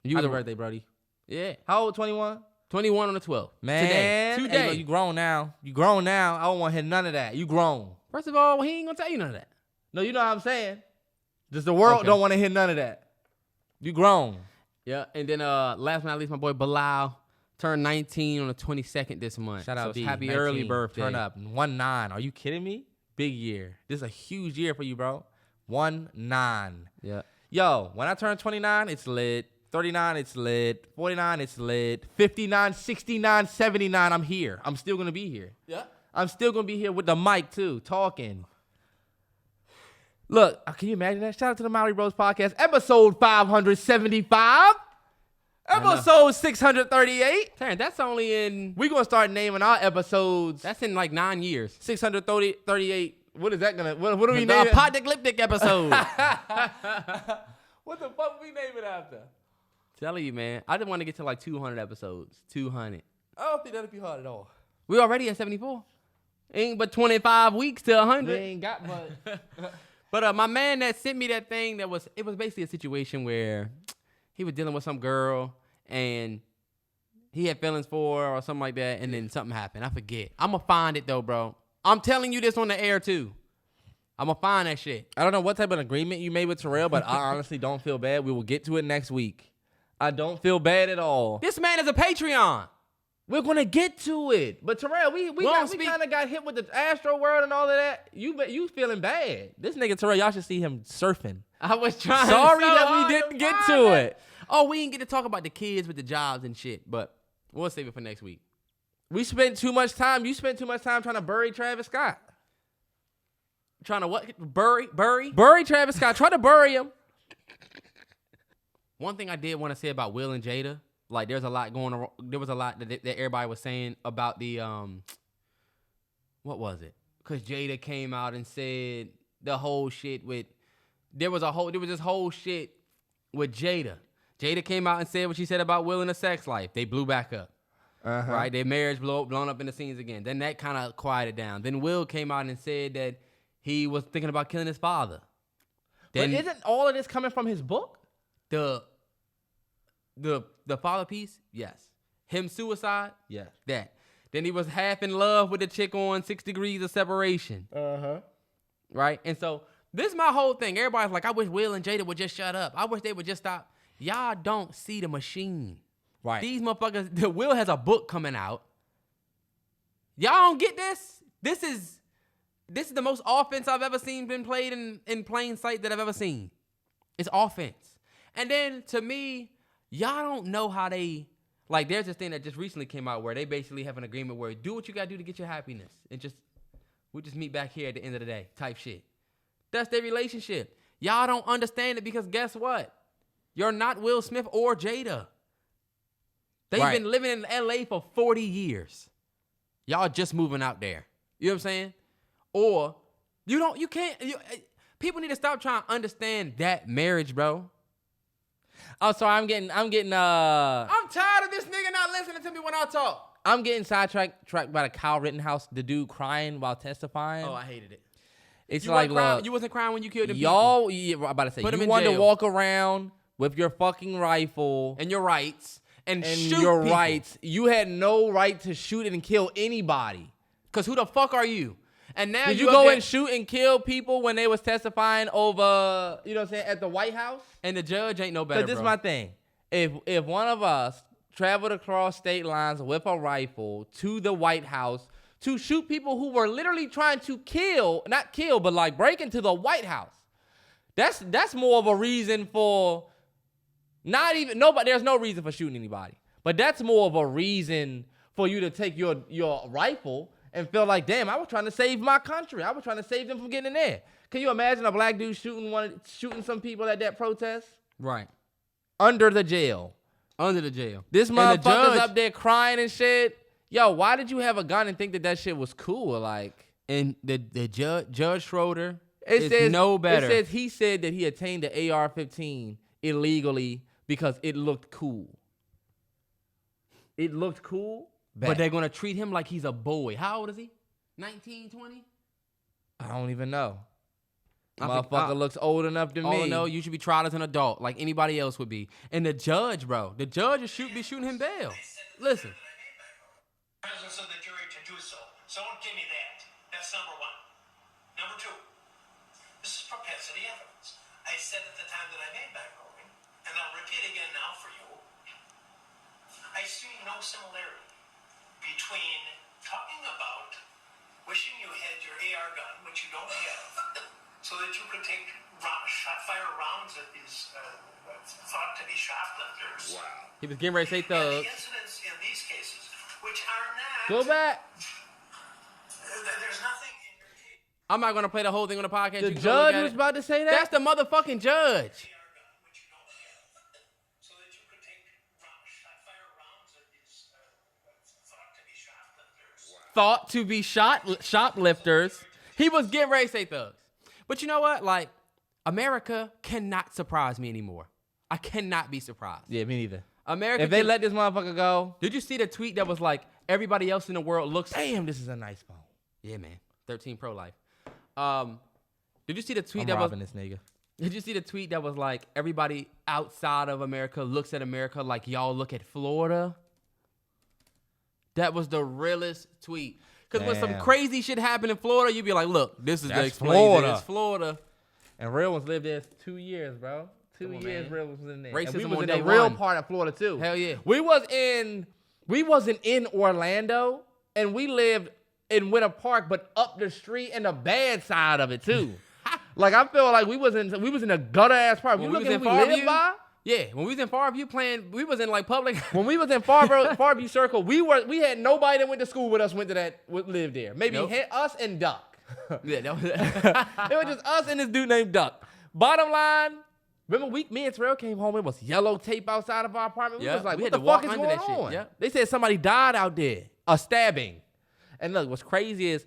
You Happy the birthday, Brody. Yeah. How old? 21. 21 on the 12th. Man, Today. Hey, you grown now. You grown now. I don't want to hear none of that. You grown. First of all, he ain't gonna tell you none of that. No, you know what I'm saying. Just the world don't want to hear none of that. You grown. Yeah. And then last but not least, my boy Bilal turned 19 on the 22nd this month. Shout out so B. happy 19. early birthday. Turn up. 1-9. Are you kidding me? Big year. This is a huge year for you, bro. 1-9. Yeah. Yo, when I turn 29, it's lit. 39, it's lit. 49, it's lit. 59, 69, 79, I'm here. I'm still going to be here. Yeah. I'm still going to be here with the mic, too, talking. Look, can you imagine that? Shout out to the Mallory Bros podcast, episode 575. Episode 638. Terrance, that's only in... We're going to start naming our episodes. That's in like 9 years. 638. What is that going to... What are we The naming? apocalyptic episode. What the fuck we name it after? Telling you, man. I just want to get to like 200 episodes. 200. I don't think that'd be hard at all. We already at 74. Ain't but 25 weeks to 100. We ain't got much. But my man that sent me that thing, it was basically a situation where he was dealing with some girl and he had feelings for her or something like that, and then something happened. I forget. I'm going to find it, though, bro. I'm telling you this on the air, too. I'm going to find that shit. I don't know what type of agreement you made with Terrell, but I honestly don't feel bad. We will get to it next week. I don't feel bad at all. This man is a Patreon. We're going to get to it. But Terrell, we kind of got hit with the Astroworld and all of that. You feeling bad. This nigga Terrell, y'all should see him surfing. I was trying. Sorry so that hard we didn't get find to it. it. Oh, we didn't get to talk about the kids with the jobs and shit, but we'll save it for next week. We spent too much time. You spent too much time trying to bury Travis Scott. Trying to what? Bury? Bury Travis Scott. Try to bury him. One thing I did want to say about Will and Jada, like there's a lot going on. There was a lot that everybody was saying about the what was it? Because Jada came out and said the whole shit with there was this whole shit with Jada. Jada came out and said what she said about Will and the sex life. They blew back up. Right? Their marriage blown up in the scenes again. Then that kind of quieted down. Then Will came out and said that he was thinking about killing his father. Then But isn't all of this coming from his book? The father piece, yes. Him suicide, Yes. that. Then he was half in love with the chick on 6 Degrees of Separation. Right? And so this is my whole thing. Everybody's like, I wish Will and Jada would just shut up. I wish they would just stop. Y'all don't see the machine. Right. These motherfuckers, Will has a book coming out. Y'all don't get this? This is the most offense I've ever seen been played in plain sight that I've ever seen. It's offense. And then to me, y'all don't know how they, like there's this thing that just recently came out where they basically have an agreement where do what you gotta do to get your happiness. And we just meet back here at the end of the day type shit. That's their relationship. Y'all don't understand it because guess what? You're not Will Smith or Jada. They've been living in LA for 40 years. Y'all just moving out there. You know what I'm saying? Or people need to stop trying to understand that marriage, bro. Oh, sorry, I'm getting I'm tired of this nigga not listening to me when I talk. I'm getting sidetracked by the Kyle Rittenhouse, the dude crying while testifying. Oh, I hated it. It's You like, you wasn't crying when you killed the y'all, I'm about to say, Put 'em you in wanted to jail. walk around with your fucking rifle and your rights and shoot your people. rights. You had no right to shoot and kill anybody. Because who the fuck are you? And now Did you go and shoot and kill people when they was testifying over, you know what I'm saying, at the White House? And the judge ain't no better, But this is my thing. If one of us traveled across state lines with a rifle to the White House to shoot people who were literally trying to not kill, but like break into the White House. That's more of a reason for there's no reason for shooting anybody. But that's more of a reason for you to take your rifle and feel like, damn, I was trying to save my country. I was trying to save them from getting in there. Can you imagine a black dude shooting some people at that protest? Right. Under the jail. This motherfucker's up there crying and shit. Yo, why did you have a gun and think that shit was cool? Like, and the Judge Schroeder is no better. It says he said that he obtained the AR-15 illegally because it looked cool. It looked cool, but they're gonna treat him like he's a boy. How old is he? 19, 20? I don't even know. Motherfucker looks old enough to me. Oh no, you should be tried as an adult, like anybody else would be. And the judge, bro, be shooting him bail. Listen. Presence of the jury to do so. So don't give me that. That's number one. Number two, this is propensity evidence. I said at the time that I made that ruling, and I'll repeat again now for you. I see no similarity between talking about wishing you had your AR gun, which you don't have, so that you could take fire rounds at these thought to be shoplifters. Wow. He was getting ready to say thugs. The incidents in these cases, which are not. Go back. There's nothing in your case. I'm not gonna play the whole thing on the podcast. The judge was about to say that? That's the motherfucking judge. Thought to be shoplifters. He was getting ready to say thugs. But you know what? Like, America cannot surprise me anymore. I cannot be surprised. Yeah, me neither. If they let this motherfucker go. Did you see the tweet that was like, everybody else in the world looks... Damn, this is a nice phone. Yeah, man. 13 Pro Life. Did you see the tweet this nigga. Did you see the tweet that was like, everybody outside of America looks at America like y'all look at Florida? That was the realest tweet. Because when some crazy shit happened in Florida, you'd be like, look, this is the Florida. It's Florida. And real ones lived there 2 years, bro. 2 years, real ones was in there. Racism and we was on in day the real one. part of Florida, too. Hell yeah. We wasn't in Orlando, and we lived in Winter Park, but up the street and the bad side of it, too. Like, I feel like we was in a gutter-ass part. When we was in we lived by? Yeah, when we was in Farview playing, we was in like public. When we was in Farview Circle, we had nobody that went to school with us lived there. Maybe us and Duck. Yeah, that was it was just us and this dude named Duck. Bottom line, remember me and Terrell came home, it was yellow tape outside of our apartment. We was like, what the fuck is going on? Yep. They said somebody died out there, a stabbing. And look, what's crazy is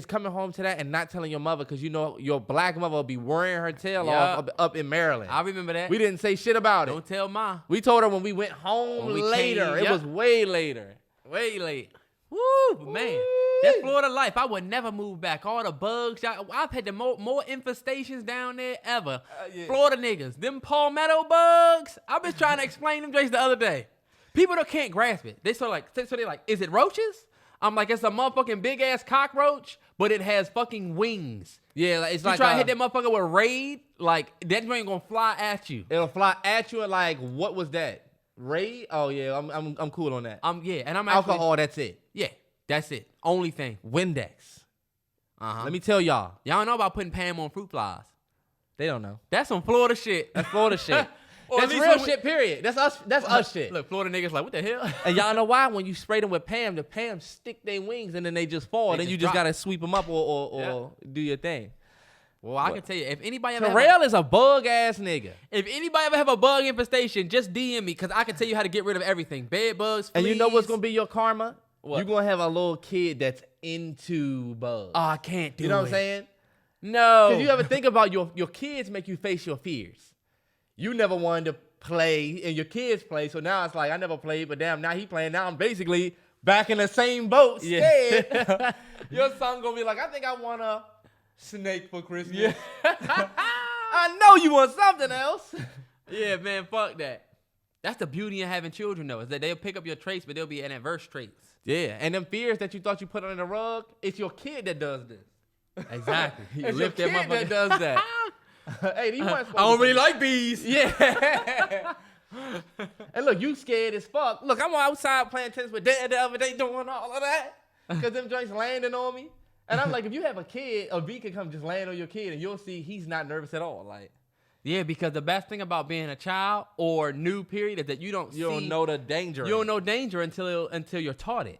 coming home to that and not telling your mother because you know your black mother will be worrying her tail off up in Maryland. I remember that. We didn't say shit about it. Don't tell Ma. We told her when we went home later. It was way later. Way late. Woo, man. That Florida life, I would never move back. All the bugs. I've had the more infestations down there ever. Florida niggas. Them palmetto bugs. I was trying to explain them just the other day. People that can't grasp it. They like, is it roaches? I'm like, it's a motherfucking big ass cockroach, but it has fucking wings. Yeah, it's like you try to hit that motherfucker with Raid, like that joint gonna fly at you. It'll fly at you and like, what was that? Raid? Oh yeah, I'm cool on that. And I'm actually, alcohol. That's it. Yeah, that's it. Only thing. Windex. Let me tell y'all. Y'all know about putting Pam on fruit flies. They don't know. That's some Florida shit. That's Florida shit. That's real shit, period. That's us. That's us shit. Look, Florida niggas like, what the hell? And y'all know why? When you spray them with Pam, the Pam stick their wings and then they just fall. Then you just gotta sweep them up or do your thing. Well, I can tell you, if anybody ever Terrell is a bug ass nigga. If anybody ever have a bug infestation, just DM me because I can tell you how to get rid of everything. Bed bugs, fleas. And you know what's gonna be your karma? What? You're gonna have a little kid that's into bugs. Oh, I can't do it. You know what I'm saying? No. Because you ever think about your kids make you face your fears. You never wanted to play and your kids play, so now it's like I never played, but damn, now he playing. Now I'm basically back in the same boat. Yeah. Your son gonna be like, I think I want a snake for Christmas. Yeah. I know you want something else. Yeah, man, fuck that. That's the beauty in having children, though, is that they'll pick up your traits, but they'll be adverse traits. Yeah, and them fears that you thought you put under the rug, it's your kid that does this. Exactly. It's your kid that does that. Hey, these I don't really like bees. Yeah. And look, you scared as fuck. Look, I'm outside playing tennis with Dad the other day doing all of that. because them joints landing on me. And I'm like, if you have a kid, a bee can come just land on your kid, and you'll see he's not nervous at all. Like, Yeah, because the best thing about being a child or new period is that you don't know the danger. You don't know danger until you're taught it.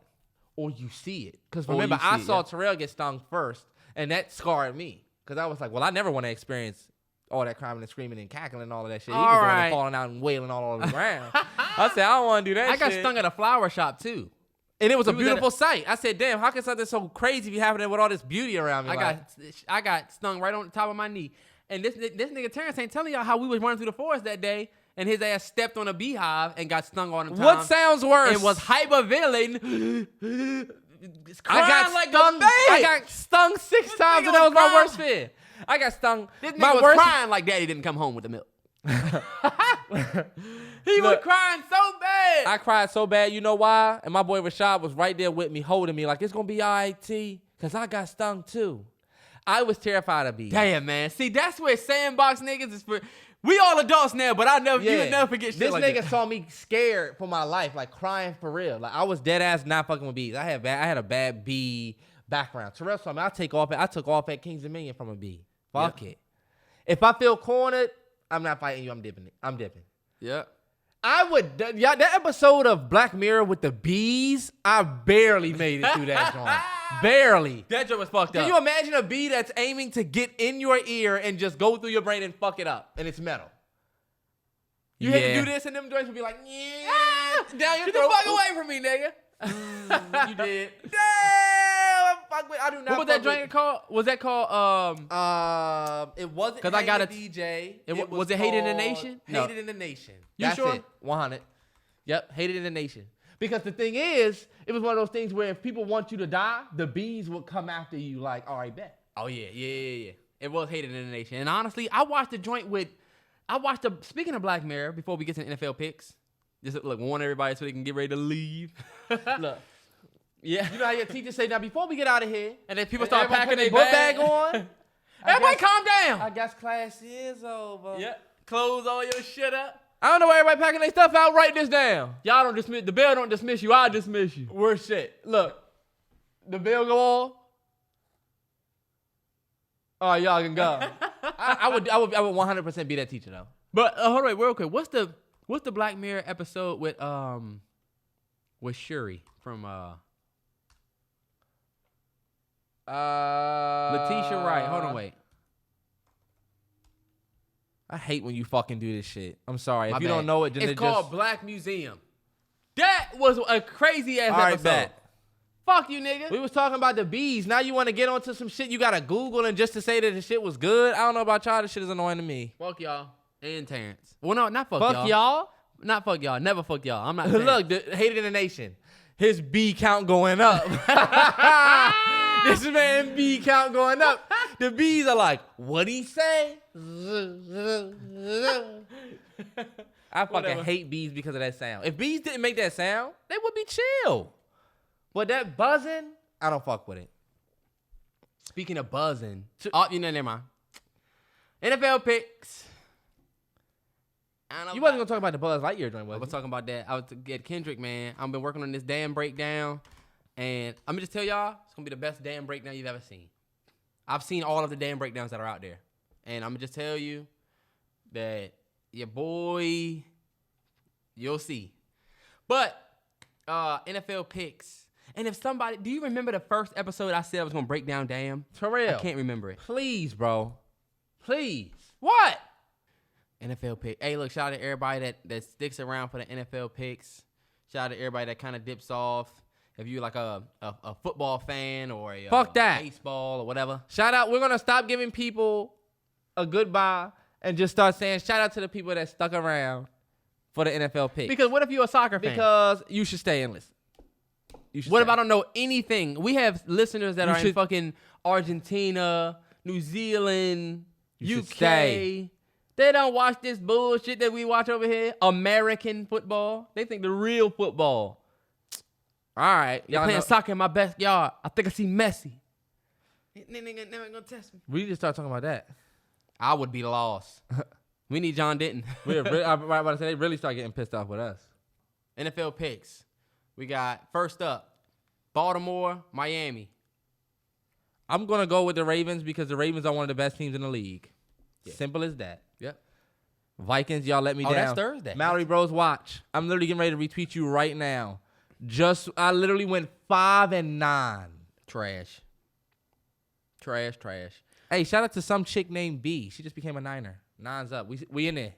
Or you see it. Because Or remember, you see I it, saw yeah. Terrell get stung first, and that scarred me. Because I was like, well, I never want to experience all that crying and screaming and cackling and all of that shit. He was the one that falling out and wailing all over the ground. I said, I don't want to do that shit. I got stung at a flower shop, too. And it was a We was beautiful sight. I said, damn, how can something so crazy be happening with all this beauty around me? I got stung right on the top of my knee. And this nigga Terrance ain't telling y'all how we was running through the forest that day, and his ass stepped on a beehive and got stung all the time. What sounds worse? And was hyperventilating. I got stung 6 times, and that was my worst fear. I got stung. This nigga was crying like daddy didn't come home with the milk. He was crying so bad. I cried so bad, you know why? And my boy Rashad was right there with me, holding me like, it's going to be all right, T, because I got stung too. I was terrified of bees. Damn, man. See, that's where sandbox niggas is for. We all adults now, but you would never forget shit this like nigga that. saw me scared for my life, like crying for real. Like I was dead ass not fucking with bees. I had a bad bee background. Terrell saw me. I took off at Kings Dominion from a bee. Fuck it. If I feel cornered, I'm not fighting you. I'm dipping. Yeah. That episode of Black Mirror with the bees, I barely made it through that joint. Barely. That joint was fucked up. Can you imagine a bee that's aiming to get in your ear and just go through your brain and fuck it up? And it's metal. You had to do this, and them joints would be like, yeah, down your Get throat. the fuck away from me, nigga. You did. Damn. I do not. What was that joint called? Was that called? It wasn't. 'Cause I got a DJ. Was it Hated in the Nation? No. Hated in the Nation. You That's sure? it. 100. Yep. Hated in the Nation. Because the thing is, it was one of those things where if people want you to die, the bees would come after you. Like, all right, bet. Oh yeah. It was Hated in the Nation. And honestly, I watched speaking of Black Mirror, before we get to the NFL picks, just look, warn everybody so they can get ready to leave. Look. Yeah. You know how your teachers say, now before we get out of here, And then people start everyone packing put their book bag on. Everybody calm down. I guess class is over. Yeah. Close all your shit up. I don't know why everybody packing their stuff out. Write this down. Y'all don't dismiss, the bell don't dismiss you, I dismiss you. Worst shit. Look. The bell go off. All right, y'all can go. I would 100% be that teacher though. But hold on, real quick. What's the Black Mirror episode with Shuri from Letitia Wright? Hold on, wait. I hate when you fucking do this shit. I'm sorry. My If you bad. don't know it, then It's called Black Museum. That was a crazy ass episode. bet. Fuck you, nigga. We was talking about the bees. Now you want to get onto some shit you gotta Google and just to say that the shit was good. I don't know about y'all. This shit is annoying to me. Fuck y'all and Terrance. Well, no, not fuck, Fuck y'all. Not fuck y'all. Never fuck y'all. I'm not. Terrance. Look, Hated in the Nation. His bee count going up. This man bee count going up. The bees are like, what'd he say? I fucking hate bees because of that sound. If bees didn't make that sound, they would be chill. But that buzzing, I don't fuck with it. Speaking of buzzing, never mind. NFL picks. You wasn't gonna talk about the Buzz Lightyear joint, I was was you? talking about that. I was to get Kendrick, man. I've been working on this damn breakdown, and I'm gonna just tell y'all, it's gonna be the best damn breakdown you've ever seen. I've seen all of the damn breakdowns that are out there, and I'm gonna just tell you that your boy, you'll see. But NFL picks, and if somebody, do you remember the first episode I said I was gonna break down damn? Terrell, I can't remember it. Please, bro. Please. What? NFL pick. Hey, look, shout out to everybody that sticks around for the NFL picks. Shout out to everybody that kind of dips off. If you're like a football fan or a Fuck that. baseball or whatever. Shout out. We're gonna stop giving people a goodbye and just start saying shout out to the people that stuck around for the NFL pick. Because what if you're a soccer fan? Because you should stay and listen. What if I don't know anything? We have listeners that are in fucking Argentina, New Zealand, You UK. should stay. They don't watch this bullshit that we watch over here. American football. They think the real football. All right. Y'all playing soccer in my backyard. I think I see Messi. Nigga never gonna test me. We need to start talking about that. I would be lost. We need John Denton. I'm about to say they really start getting pissed off with us. NFL picks. We got first up, Baltimore, Miami. I'm going to go with the Ravens because the Ravens are one of the best teams in the league. Yeah. Simple as that. Yep. Vikings, y'all let me down. That's Thursday. Mallory Bros, watch. I'm literally getting ready to retweet you right now. I literally went 5-9. Trash. Hey, shout out to some chick named B. She just became a Niner. 9's up. We in there.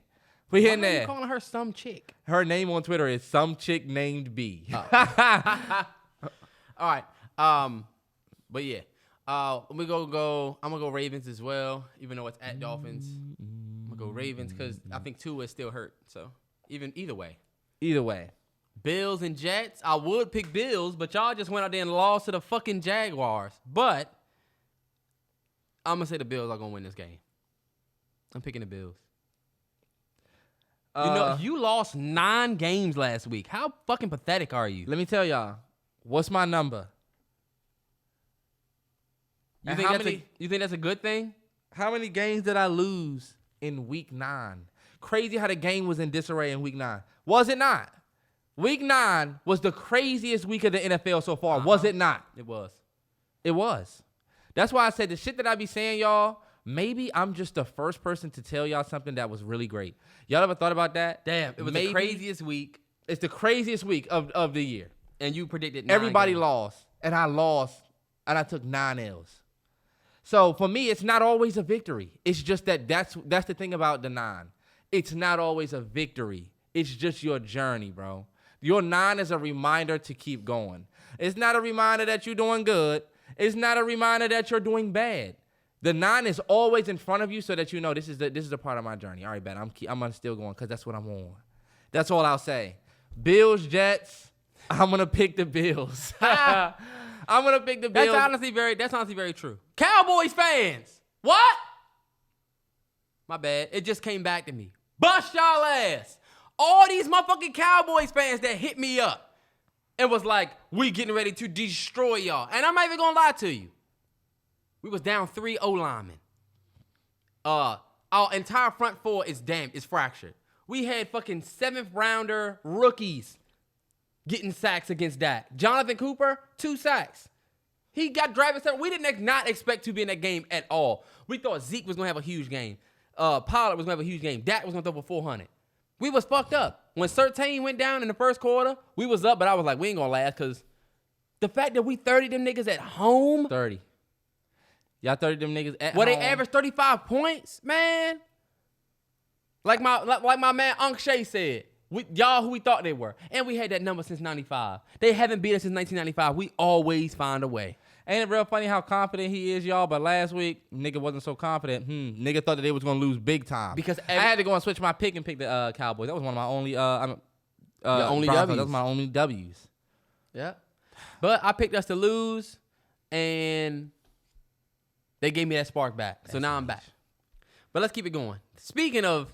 We in Why are there. you calling her some chick? Her name on Twitter is some chick named B. Oh. All right. But yeah. I'm gonna go Ravens as well, even though it's at Dolphins. I'm gonna go Ravens because I think Tua is still hurt. So either way. Bills and Jets. I would pick Bills, but y'all just went out there and lost to the fucking Jaguars. But I'm gonna say the Bills are gonna win this game. I'm picking the Bills. You lost 9 games last week. How fucking pathetic are you? Let me tell y'all, what's my number? You think that's a good thing? How many games did I lose in week 9? Crazy how the game was in disarray in week 9. Was it not? Week 9 was the craziest week of the NFL so far. Was it not? It was. It was. That's why I said the shit that I be saying, y'all, maybe I'm just the first person to tell y'all something that was really great. Y'all ever thought about that? Damn, it was the craziest week. It's the craziest week of the year. And you predicted 9 Everybody games. lost, and I lost, and I took 9 L's. So for me, it's not always a victory. It's just that's the thing about the 9. It's not always a victory. It's just your journey, bro. Your 9 is a reminder to keep going. It's not a reminder that you're doing good. It's not a reminder that you're doing bad. The 9 is always in front of you so that you know this is a part of my journey. All right, bet I'm still going because that's what I'm on. That's all I'll say. Bills, Jets. I'm gonna pick the Bills. I'm gonna pick the Bills. That's honestly very true. Cowboys fans, what? My bad. It just came back to me. Bust y'all ass. All these motherfucking Cowboys fans that hit me up and was like, we getting ready to destroy y'all. And I'm not even gonna lie to you. We was down 3 O-linemen. Our entire front 4 is fractured. We had fucking 7th rounder rookies getting sacks against Dak. Jonathan Cooper, 2 sacks. He got driving. We did not expect to be in that game at all. We thought Zeke was gonna have a huge game. Pollard was gonna have a huge game. Dak was gonna throw for 400. We was fucked up. When Surtain went down in the first quarter, we was up, but I was like, we ain't gonna last because the fact that we 30 them niggas at home. 30. Y'all 30 them niggas at home. Well, they averaged 35 points, man. Like my man Unc Shay said, y'all who we thought they were. And we had that number since 95. They haven't beat us since 1995. We always find a way. Ain't it real funny how confident he is, y'all? But last week, nigga wasn't so confident. Nigga thought that they was going to lose big time. Because I had to go and switch my pick and pick the Cowboys. That was one of my only only Broncos. W's. That was my only W's. Yeah. But I picked us to lose, and they gave me that spark back. So now I'm back. But let's keep it going. Speaking of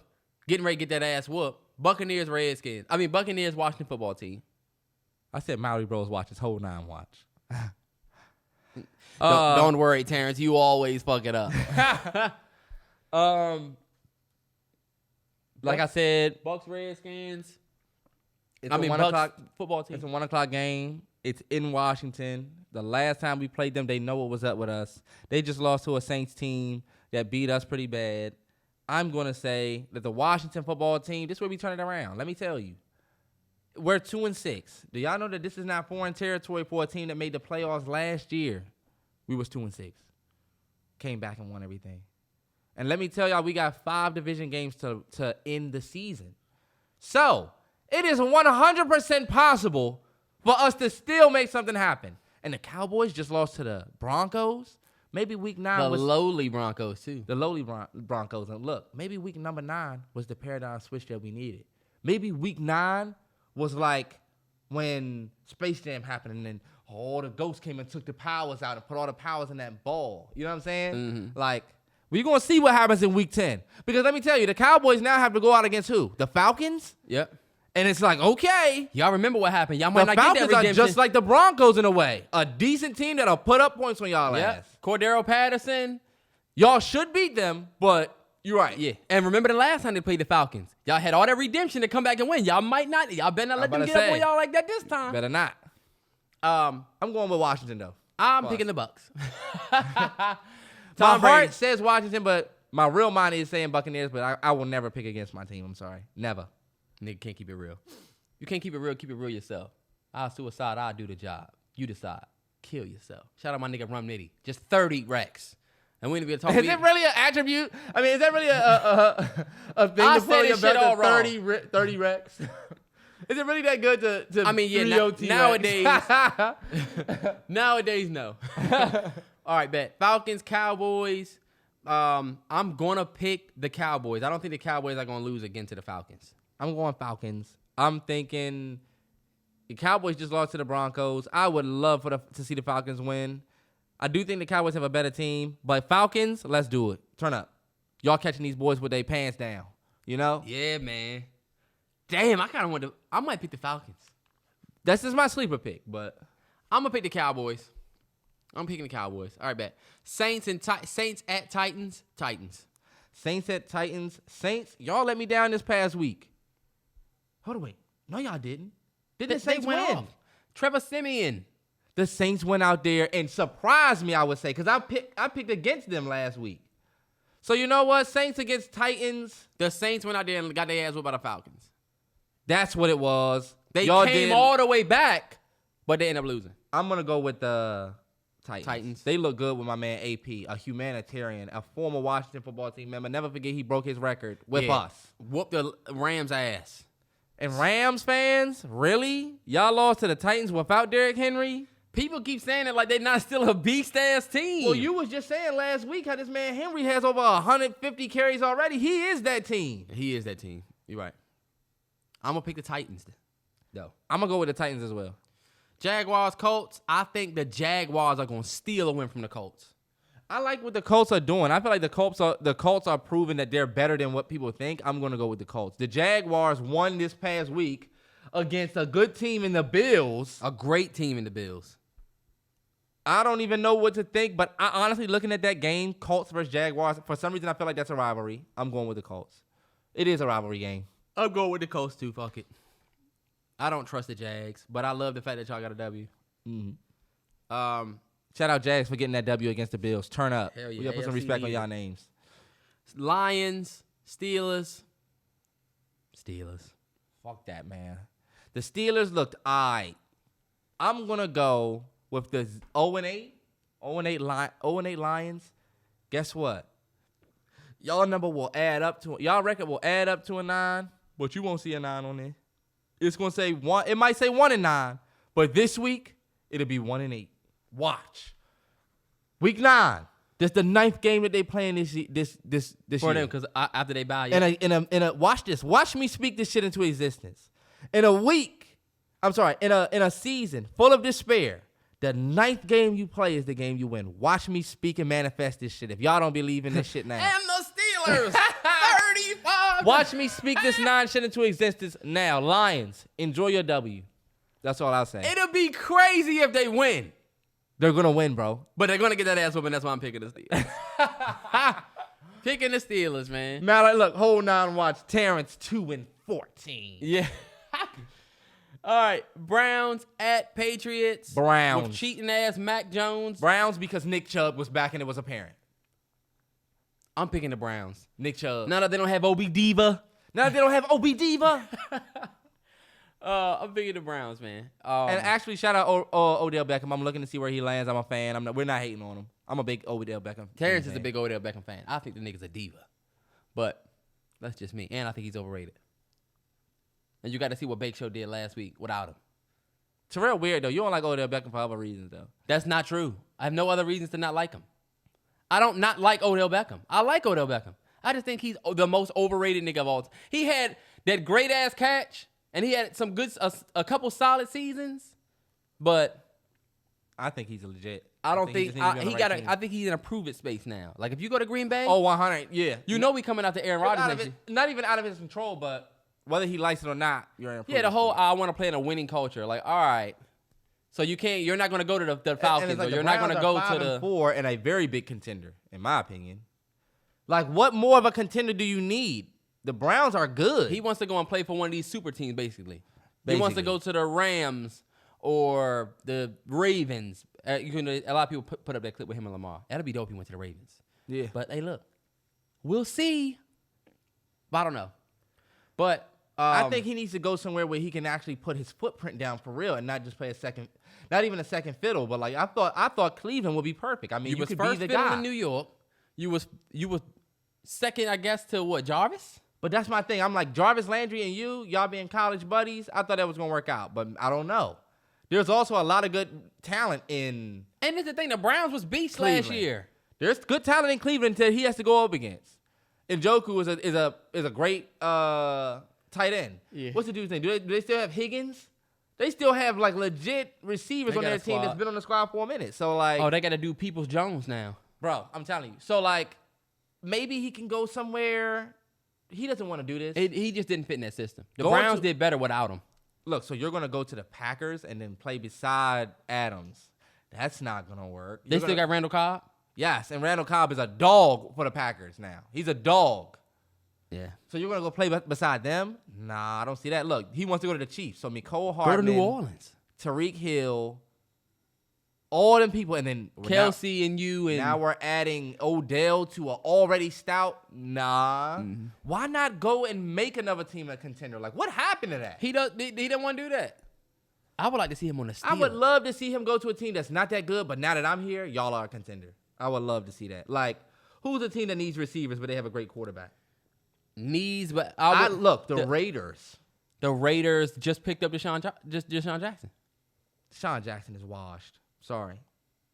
getting ready to get that ass whooped, Buccaneers Washington football team. I said Mallory Bros watch his whole 9 watch. Don't worry, Terrance. You always fuck it up. Like I said, Bucks Redskins. It's a 1 o'clock football team. It's a 1 o'clock game. It's in Washington. The last time we played them, they know what was up with us. They just lost to a Saints team that beat us pretty bad. I'm going to say that the Washington football team, this is where we turn it around. Let me tell you. We're 2-6. Do y'all know that this is not foreign territory for a team that made the playoffs last year? We was 2-6. Came back and won everything. And let me tell y'all, we got 5 division games to end the season. So, it is 100% possible for us to still make something happen. And the Cowboys just lost to the Broncos. Maybe week 9 was... The lowly Broncos, too. The lowly Broncos. And look, maybe week number 9 was the paradigm switch that we needed. Maybe week 9 was like when Space Jam happened and then all the ghosts came and took the powers out and put all the powers in that ball. You know what I'm saying? Mm-hmm. Like, we're going to see what happens in week 10. Because let me tell you, the Cowboys now have to go out against who? The Falcons? Yep. And it's like, okay. Y'all remember what happened. Y'all might The not get that Falcons redemption. are just like the Broncos in a way. A decent team that'll put up points on y'all ass. Cordero Patterson. Y'all should beat them, but you're right. Yeah. And remember the last time they played the Falcons. Y'all had all that redemption to come back and win. Y'all might not. Y'all better not let them get up on y'all like that this time. Better not. I'm going with Washington though. I'm picking the Bucks. My Tom heart Brady. says Washington, but my real mind is saying Buccaneers. But I will never pick against my team. I'm sorry, never. Nigga can't keep it real. You can't keep it real. Keep it real yourself. I'll suicide. I'll do the job. You decide. Kill yourself. Shout out my nigga Rum Nitty. Just 30 racks. And we ain't gonna talk. Is it really an attribute? I mean, is that really a thing I to said put on your this shit belt? all wrong. 30 reps. Is it really that good to I mean, yeah, BOT nowadays, no. All right, bet. Falcons, Cowboys. I'm going to pick the Cowboys. I don't think the Cowboys are going to lose again to the Falcons. I'm going Falcons. I'm thinking the Cowboys just lost to the Broncos. I would love to see the Falcons win. I do think the Cowboys have a better team, but Falcons, let's do it. Turn up. Y'all catching these boys with their pants down, you know? Yeah, man. Damn, I might pick the Falcons. That's just my sleeper pick, but I'm going to pick the Cowboys. I'm picking the Cowboys. All right, bet. Saints at Titans. Titans. Saints at Titans. Saints, y'all let me down this past week. Hold on, wait. No, y'all didn't. Did the Saints win? off. Trevor Siemian. The Saints went out there and surprised me, I would say, because I picked against them last week. So you know what? Saints against Titans. The Saints went out there and got their ass whipped by the Falcons. That's what it was. They Y'all came did. all the way back, but they ended up losing. I'm going to go with the Titans. They look good with my man AP, a humanitarian, a former Washington football team member. Never forget he broke his record with us. Whooped the Rams' ass. And Rams fans, really? Y'all lost to the Titans without Derrick Henry? People keep saying it like they're not still a beast-ass team. Well, you was just saying last week how this man Henry has over 150 carries already. He is that team. He is that team. You're right. I'm going to pick the Titans, though. I'm going to go with the Titans as well. Jaguars, Colts. I think the Jaguars are going to steal a win from the Colts. I like what the Colts are doing. I feel like the Colts are proving that they're better than what people think. I'm going to go with the Colts. The Jaguars won this past week against a good team in the Bills. A great team in the Bills. I don't even know what to think, but I honestly, looking at that game, Colts versus Jaguars, for some reason I feel like that's a rivalry. I'm going with the Colts. It is a rivalry game. I'm going with the Colts, too. Fuck it. I don't trust the Jags, but I love the fact that y'all got a W. Mm-hmm. Shout out Jags for getting that W against the Bills. Turn up. Hell yeah. We got to put some respect on y'all names. Lions, Steelers. Fuck that, man. The Steelers looked aight. I'm going to go with the 0-8 Lions. Guess what? Y'all record will add up to a 9, but you won't see a 9 on there. It's going to say 1. It might say 1-9, but this week it'll be 1-8. Watch. Week 9. That's the 9th game that they playing this For year. them, because after they buy you. In a watch this. Watch me speak this shit into existence. In a season full of despair, the 9th game you play is the game you win. Watch me speak and manifest this shit. If y'all don't believe in this shit now. And the Steelers, 35. Watch me speak this 9 shit into existence now. Lions, enjoy your W. That's all I'll say. It'll be crazy if they win. They're going to win, bro. But they're going to get that ass whooping. That's why I'm picking the Steelers. Picking the Steelers, man. Man, look, hold on, watch. Terrance 2-14. Yeah. All right. Browns at Patriots. Browns. With cheating ass Mac Jones. Browns because Nick Chubb was back and it was apparent. I'm picking the Browns. Nick Chubb. Now that they don't have OB Diva. Now they don't have OB Diva. I'm picking the Browns, man. And actually, shout out Odell Beckham. I'm looking to see where he lands. I'm a fan. We're not hating on him. I'm a big Odell Beckham. Terrance is a big Odell Beckham fan. I think the nigga's a diva. But that's just me. And I think he's overrated. And you got to see what Bake Show did last week without him. Terrell weird, though. You don't like Odell Beckham for other reasons, though. That's not true. I have no other reasons to not like him. I don't not like Odell Beckham. I like Odell Beckham. I just think he's the most overrated nigga of all time. He had that great-ass catch, and he had some good, a couple solid seasons, but I think he's legit. I think he's in a prove-it space now. Like, if you go to Green Bay, 100, yeah. you know we coming out to Aaron Rodgers next year. Not even out of his control, but whether he likes it or not, you're in a Yeah, the whole I want to play in a winning culture. Like, all right. So you're not going to go to the Falcons, or you're not going to go to the 4 and a very big contender, in my opinion. Like, what more of a contender do you need? The Browns are good. He wants to go and play for one of these super teams, basically. He wants to go to the Rams or the Ravens. A lot of people put up that clip with him and Lamar. That'd be dope if he went to the Ravens. Yeah. But hey, look, we'll see. But I don't know. But I think he needs to go somewhere where he can actually put his footprint down for real and not just play not even a second fiddle. But like I thought Cleveland would be perfect. I mean, you you was could first be the fiddle guy. in New York. You was second, I guess, to what, Jarvis? But that's my thing. I'm like, Jarvis Landry and y'all being college buddies. I thought that was gonna work out, but I don't know. There's also a lot of good talent in. And that's the thing. The Browns was beasts last Cleveland. year. There's good talent in Cleveland that he has to go up against. Njoku is a great tight end. Yeah. What's the dude's name? Do they still have Higgins? They still have like legit receivers They on got their a team squad. that's been on the squad for a minute. So like, Oh, they got to do Peoples Jones now. bro, I'm telling you. So like, maybe he can go somewhere. He doesn't want to do this. He just didn't fit in that system. The Going Browns to- did better without him. Look, so you're gonna go to the Packers and then play beside Adams. That's not gonna work. They still got Randall Cobb? Yes, and Randall Cobb is a dog for the Packers now. He's a dog. Yeah. So you're gonna go play beside them? Nah, I don't see that. Look, he wants to go to the Chiefs. So Mecole Go Hardman, to New Orleans. Tariq Hill, all them people, and then Kelsey and you and now we're adding Odell to an already stout. Nah, why not go and make another team a contender? Like, what happened to that? he didn't want to do that. I would like to see him on the Steelers. I would love to see him go to a team that's not that good, but now that I'm here, y'all are a contender. I would love to see that. Like, who's a team that needs receivers, but they have a great quarterback? Needs, but The Raiders. The Raiders just picked up Deshaun Jackson. Deshaun Jackson is washed. Sorry.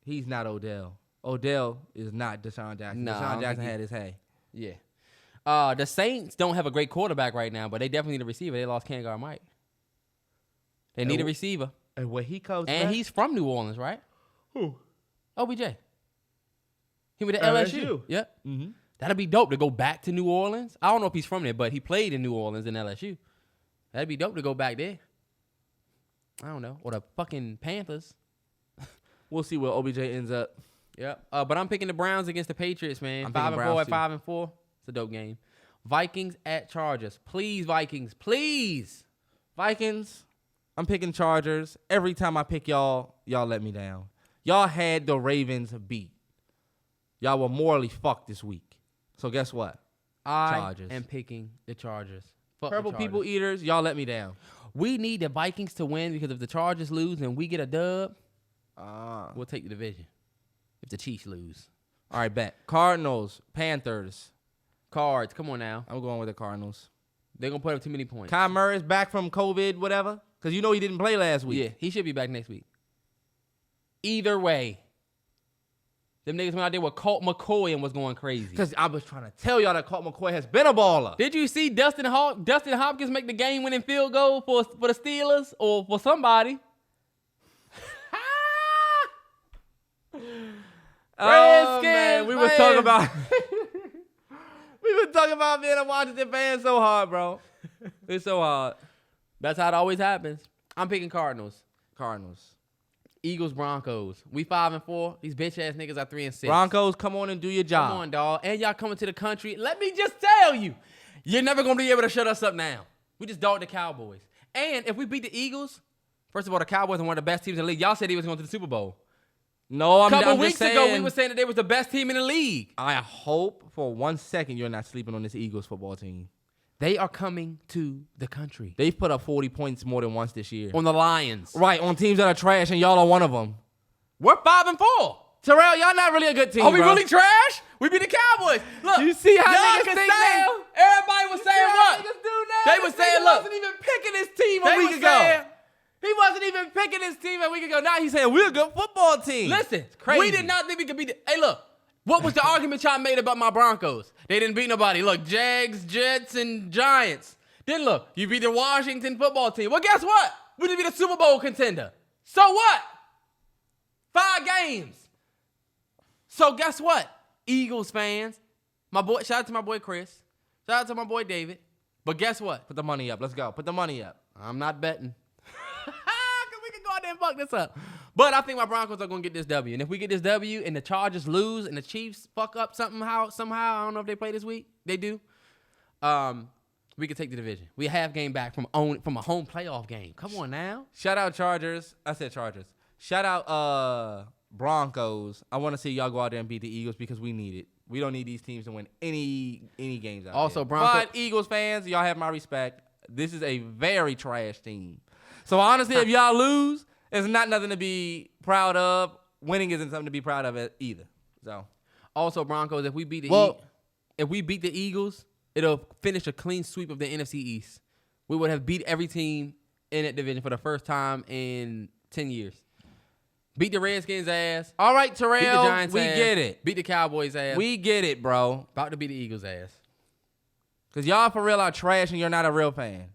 He's not Odell. Odell is not Deshaun Jackson. Nah, I Deshaun don't Jackson think had his hay. Yeah. The Saints don't have a great quarterback right now, but they definitely need a receiver. They lost Ken Mike. They need a receiver. And when he comes And back, he's from New Orleans, right? who? OBJ. He went to LSU. LSU. Yep. Mm-hmm. That'd be dope to go back to New Orleans. I don't know if he's from there, but he played in New Orleans and LSU. That'd be dope to go back there. I don't know. Or the fucking Panthers. We'll see where OBJ ends up. Yep. But I'm picking the Browns against the Patriots, man. I'm picking 5-4 Browns, at too. 5-4. It's a dope game. Vikings at Chargers. Please, Vikings. Please. Vikings, I'm picking Chargers. Every time I pick y'all let me down. Y'all had the Ravens beat. Y'all were morally fucked this week. So guess what? Chargers. I am picking the Chargers. Fuck the Purple Chargers. people eaters, y'all let me down. We need the Vikings to win because if the Chargers lose and we get a dub, All we'll take the division. If the Chiefs lose. right, bet. Cardinals, Panthers. Cards, come on now. I'm going with the Cardinals. They're going to put up too many points. Kyle Murray's back from COVID, whatever. Because you know he didn't play last week. Yeah, he should be back next week. Either way. Them niggas went out there with Colt McCoy and was going crazy. Because I was trying to tell y'all that Colt McCoy has been a baller. Did you see Dustin Hopkins make the game-winning field goal for the Steelers or for somebody? Oh, man. We was man. talking about... we were talking about being a Washington fan so hard, bro. It's so hard. That's how it always happens. I'm picking Cardinals. Cardinals. Eagles, Broncos. We 5-4. These bitch-ass niggas are 3-6. Broncos, come on and do your job. Come on, dog. And y'all coming to the country. Let me just tell you, you're never going to be able to shut us up now. We just dogged the Cowboys. And if we beat the Eagles, first of all, the Cowboys are one of the best teams in the league. Y'all said he was going to the Super Bowl. No, A couple I'm weeks just ago, saying, we were saying that they was the best team in the league. I hope for 1 second you're not sleeping on this Eagles football team. They are coming to the country. They've put up 40 points more than once this year. On the Lions. Right, on teams that are trash, and y'all are one of them. We're 5-4. Terrell, y'all not really a good team, Are we bro. really trash? We beat the Cowboys. Look, You see how y'all niggas can think say, now? everybody was saying what? They was saying, look. wasn't even picking his team They a week was ago. saying- He wasn't even picking his team a week ago. Now he's saying we're a good football team. Listen, crazy. we did not think we could beat the... Hey, look. What was the argument y'all made about my Broncos? They didn't beat nobody. Look, Jags, Jets, and Giants. Then look, you beat the Washington football team. Well, guess what? We didn't beat a Super Bowl contender. So what? 5 games. So guess what? Eagles fans. My boy, shout out to my boy Chris. Shout out to my boy David. But guess what? Put the money up. Let's go. Put the money up. I'm not betting. Because we can go out there and fuck this up. But I think my Broncos are going to get this W. And if we get this W and the Chargers lose and the Chiefs fuck up somehow, I don't know if they play this week. They do. We can take the division. We half game back from a home playoff game. Come on now. Shout out Chargers. I said Chargers. Shout out Broncos. I want to see y'all go out there and beat the Eagles because we need it. We don't need these teams to win any games out Also, there. Broncos. But Eagles fans, y'all have my respect. This is a very trash team. So honestly, if y'all lose, it's not nothing to be proud of. Winning isn't something to be proud of either. So Also, Broncos, if we beat the Eagles, it'll finish a clean sweep of the NFC East. We would have beat every team in that division for the first time in 10 years. Beat the Redskins' ass. all right, Beat the Terrell, Giants' we ass. get it. Beat the Cowboys' ass. We get it, bro. About to beat the Eagles' ass. Because y'all for real are trash and you're not a real fan.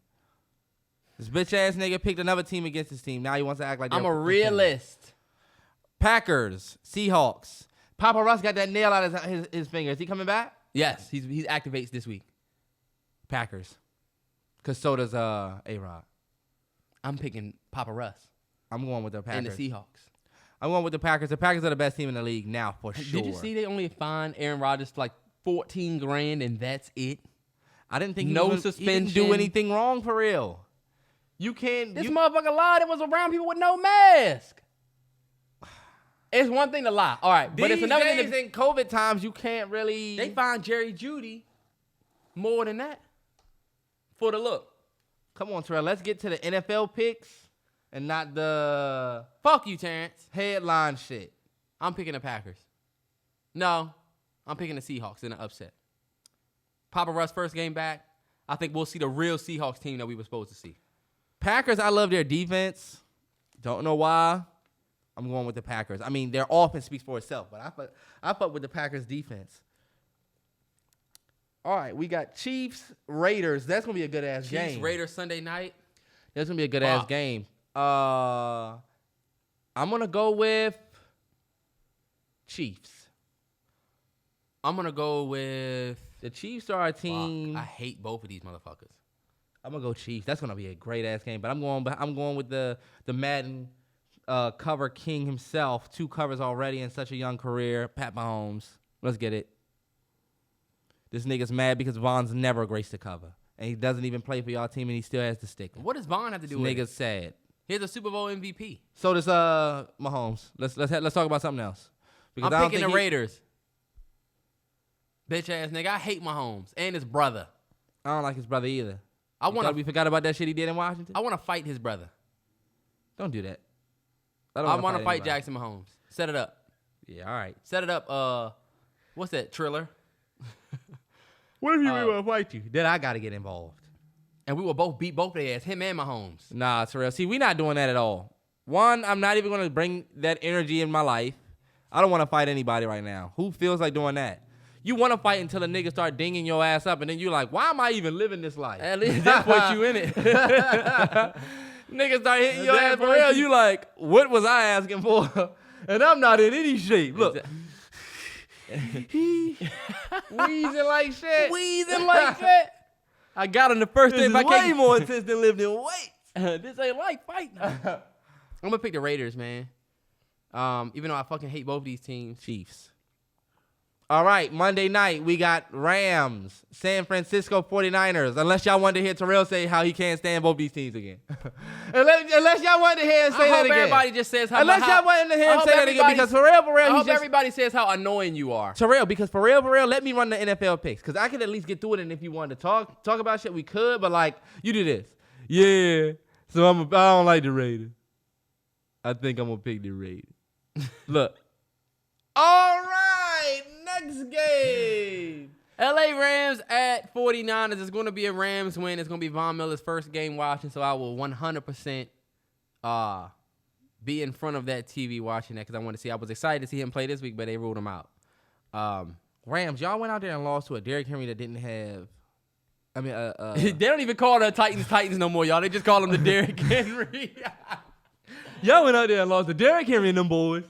This bitch-ass nigga picked another team against his team. Now he wants to act like they're I'm a contenders. realist. Packers, Seahawks. Papa Russ got that nail out of his finger. Is he coming back? Yes, he activates this week. Packers. Because so does A-Rod. I'm picking Papa Russ I'm going with the Packers. and the Seahawks. I'm going with the Packers. The Packers are the best team in the league now, for sure. Did you see they only fined Aaron Rodgers like $14,000 and that's it? I didn't think No he didn't suspension. do anything wrong for real. You can't. This motherfucker lied. It was around people with no mask. It's one thing to lie. All right, but it's another thing to... in COVID times, you can't really. They fined Jerry Jeudy more than that for the look. Come on, Terrell. Let's get to the NFL picks and not the Fuck you, Terrance. headline shit. I'm picking the Packers. No, I'm picking the Seahawks in an upset. Papa Russ first game back. I think we'll see the real Seahawks team that we were supposed to see. Packers, I love their defense. Don't know why. I'm going with the Packers. I mean, their offense speaks for itself, but I fuck with the Packers defense. All right, we got Chiefs, Raiders. That's going to be a good-ass game. Chiefs, Raiders Sunday night. That's going to be a good-ass Fuck. game. I'm going to go with Chiefs. I'm going to go with... The Chiefs are a team. Fuck, I hate both of these motherfuckers. I'm going to go Chiefs. That's going to be a great-ass game, but I'm going with the Madden cover king himself. 2 covers already in such a young career. Pat Mahomes. Let's get it. This nigga's mad because Von's never graced the cover. And he doesn't even play for y'all team, and he still has the sticker. What does Vaughn have to do with Nigga's it? sad. He's a Super Bowl MVP. So does Mahomes. Let's talk about something else. Because I I'm don't picking think the Raiders. Bitch ass nigga. I hate Mahomes and his brother. I don't like his brother either. We I forgot about that shit he did in Washington. want to fight his brother. Don't do that. I want to fight anybody. Jackson Mahomes. Set it up. Yeah, all right. Set it up. What's that? Triller. What if he really want to fight you? Then I got to get involved. And we will both beat both their ass, him and Mahomes. Nah, Terrell. See, we not doing that at all. One, I'm not even going to bring that energy in my life. I don't want to fight anybody right now. Who feels like doing that? You want to fight until a nigga start dinging your ass up, and then you're like, why am I even living this life? At least that put you in it. Niggas start hitting your That ass for put real. you- You like, what was I asking for? And I'm not in any shape. Look. Wheezing like shit. Wheezing like that. I got him the first This day. is way more intense than lifting weights. This ain't like fighting. I'm gonna pick the Raiders, man. Even though I fucking hate both these teams. Chiefs. All right, Monday night, we got Rams, San Francisco 49ers. Unless y'all wanted to hear Terrell say how he can't stand both these teams again. unless y'all wanted to hear him say I that hope again. everybody just says how. Unless y'all wanted to hear him say that again, because for real, I hope he's just... everybody says how annoying you are. Terrell, because for real, let me run the NFL picks. Because I could at least get through it, and if you wanted to talk about shit, we could. But, like, you do this. Yeah, so I don't like the Raiders. I think I'm going to pick the Raiders. Look. All right, next game. LA Rams at 49ers. It's going to be a Rams win. It's going to be Von Miller's first game watching, so I will 100% be in front of that TV watching that because I want to see. I was excited to see him play this week, but they ruled him out. Rams, y'all went out there and lost to a Derrick Henry that didn't have. I mean, They don't even call the Titans no more, y'all. They just call them the Derrick Henry. y'all went out there and lost to Derrick Henry and them boys.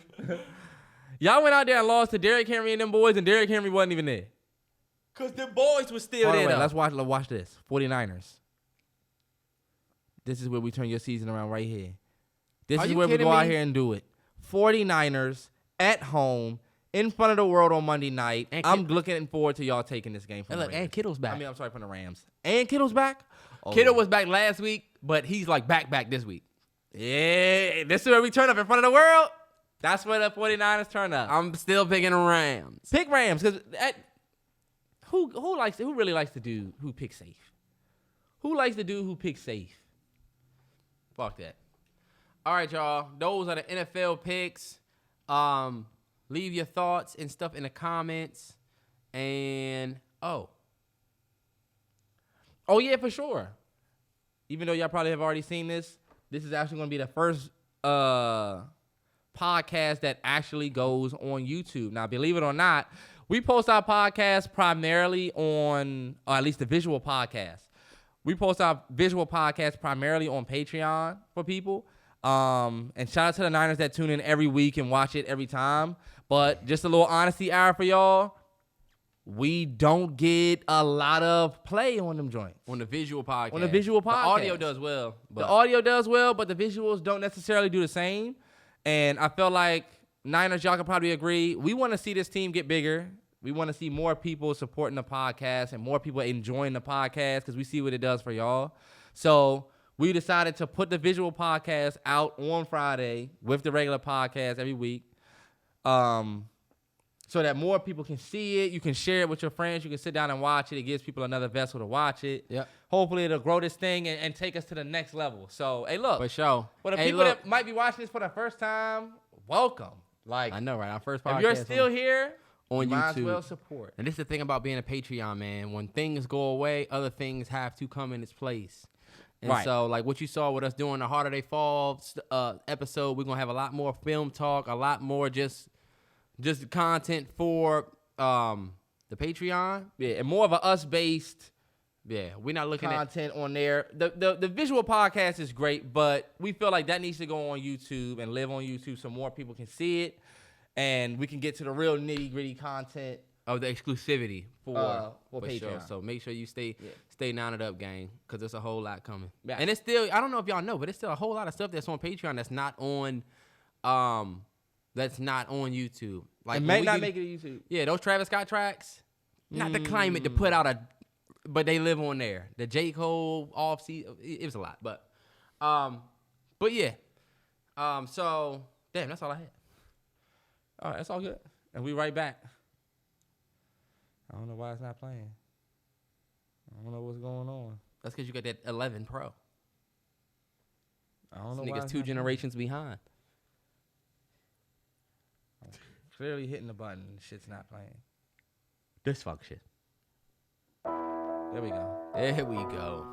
Y'all went out there and lost to Derrick Henry and them boys, and Derrick Henry wasn't even there. Because the boys were still Hold on, there, wait, though. let's watch this. 49ers. This is where we turn your season around right here. This Are is you where we kidding go out me? here and do it. 49ers at home in front of the world on Monday night. And I'm looking forward to y'all taking this game from And the look, Raiders. and Kittle's back. I mean, I'm sorry, from the Rams. And Kittle's back? Oh, Kittle yeah. was back last week, but he's like back this week. Yeah, this is where we turn up in front of the world. That's where the 49ers turn up. I'm still picking the Rams. Pick Rams, because who really likes to do who picks safe? Who likes to do who picks safe? Fuck that. All right, y'all. Those are the NFL picks. Leave your thoughts and stuff in the comments. And oh yeah, for sure. Even though y'all probably have already seen this is actually going to be the first podcast that actually goes on YouTube. Now, believe it or not, we post our podcast primarily on, or at least the visual podcast. We post our visual podcast primarily on Patreon for people. And shout out to the Niners that tune in every week and watch it every time. But just a little honesty hour for y'all. We don't get a lot of play on them joints. on the visual podcast. On the visual podcast. The audio does well. But The audio does well, but the visuals don't necessarily do the same. And I feel like Niners, y'all can probably agree, we want to see this team get bigger. We want to see more people supporting the podcast and more people enjoying the podcast because we see what it does for y'all. So we decided to put the visual podcast out on Friday with the regular podcast every week. So that more people can see it. You can share it with your friends. You can sit down and watch it. It gives people another vessel to watch it. Yep. Hopefully it'll grow this thing and take us to the next level. So, hey, look. for sure. For the Hey, people look, that might be watching this for the first time, welcome. Like, I know, right? Our first podcast. if you're still here, on you might as YouTube. well support. And this is the thing about being a Patreon, man. When things go away, other things have to come in its place. And Right. so, like what you saw with us doing the Harder They Fall episode, we're going to have a lot more film talk, a lot more just content for the Patreon. Yeah, and more of a us-based Yeah, we're not looking at... content on there. The visual podcast is great, but we feel like that needs to go on YouTube and live on YouTube so more people can see it. And we can get to the real nitty-gritty content. Of the exclusivity for sure. Patreon. So make sure you stay knotted up, gang, because there's a whole lot coming. Yeah. And it's still, I don't know if y'all know, but it's still a whole lot of stuff that's on Patreon that's not on YouTube. Like It when may we not do- make it to YouTube. Yeah, those Travis Scott tracks, not the climate to put out but they live on there. The J. Cole off-season, it was a lot, but yeah. So damn, that's all I had. All right, that's all good. And we right back. I don't know why it's not playing. I don't know what's going on. That's because you got that 11 Pro. I don't know This why nigga's it's 2 not playing. generations behind. Clearly hitting the button. Shit's not playing. Dysfunction. There we go. There we go.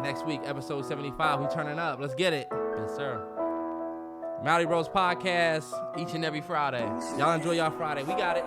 Next week, episode 75. We turning up. Let's get it. Yes, sir. Mallory Bros Podcast. Each and every Friday. Y'all enjoy y'all Friday. We got it.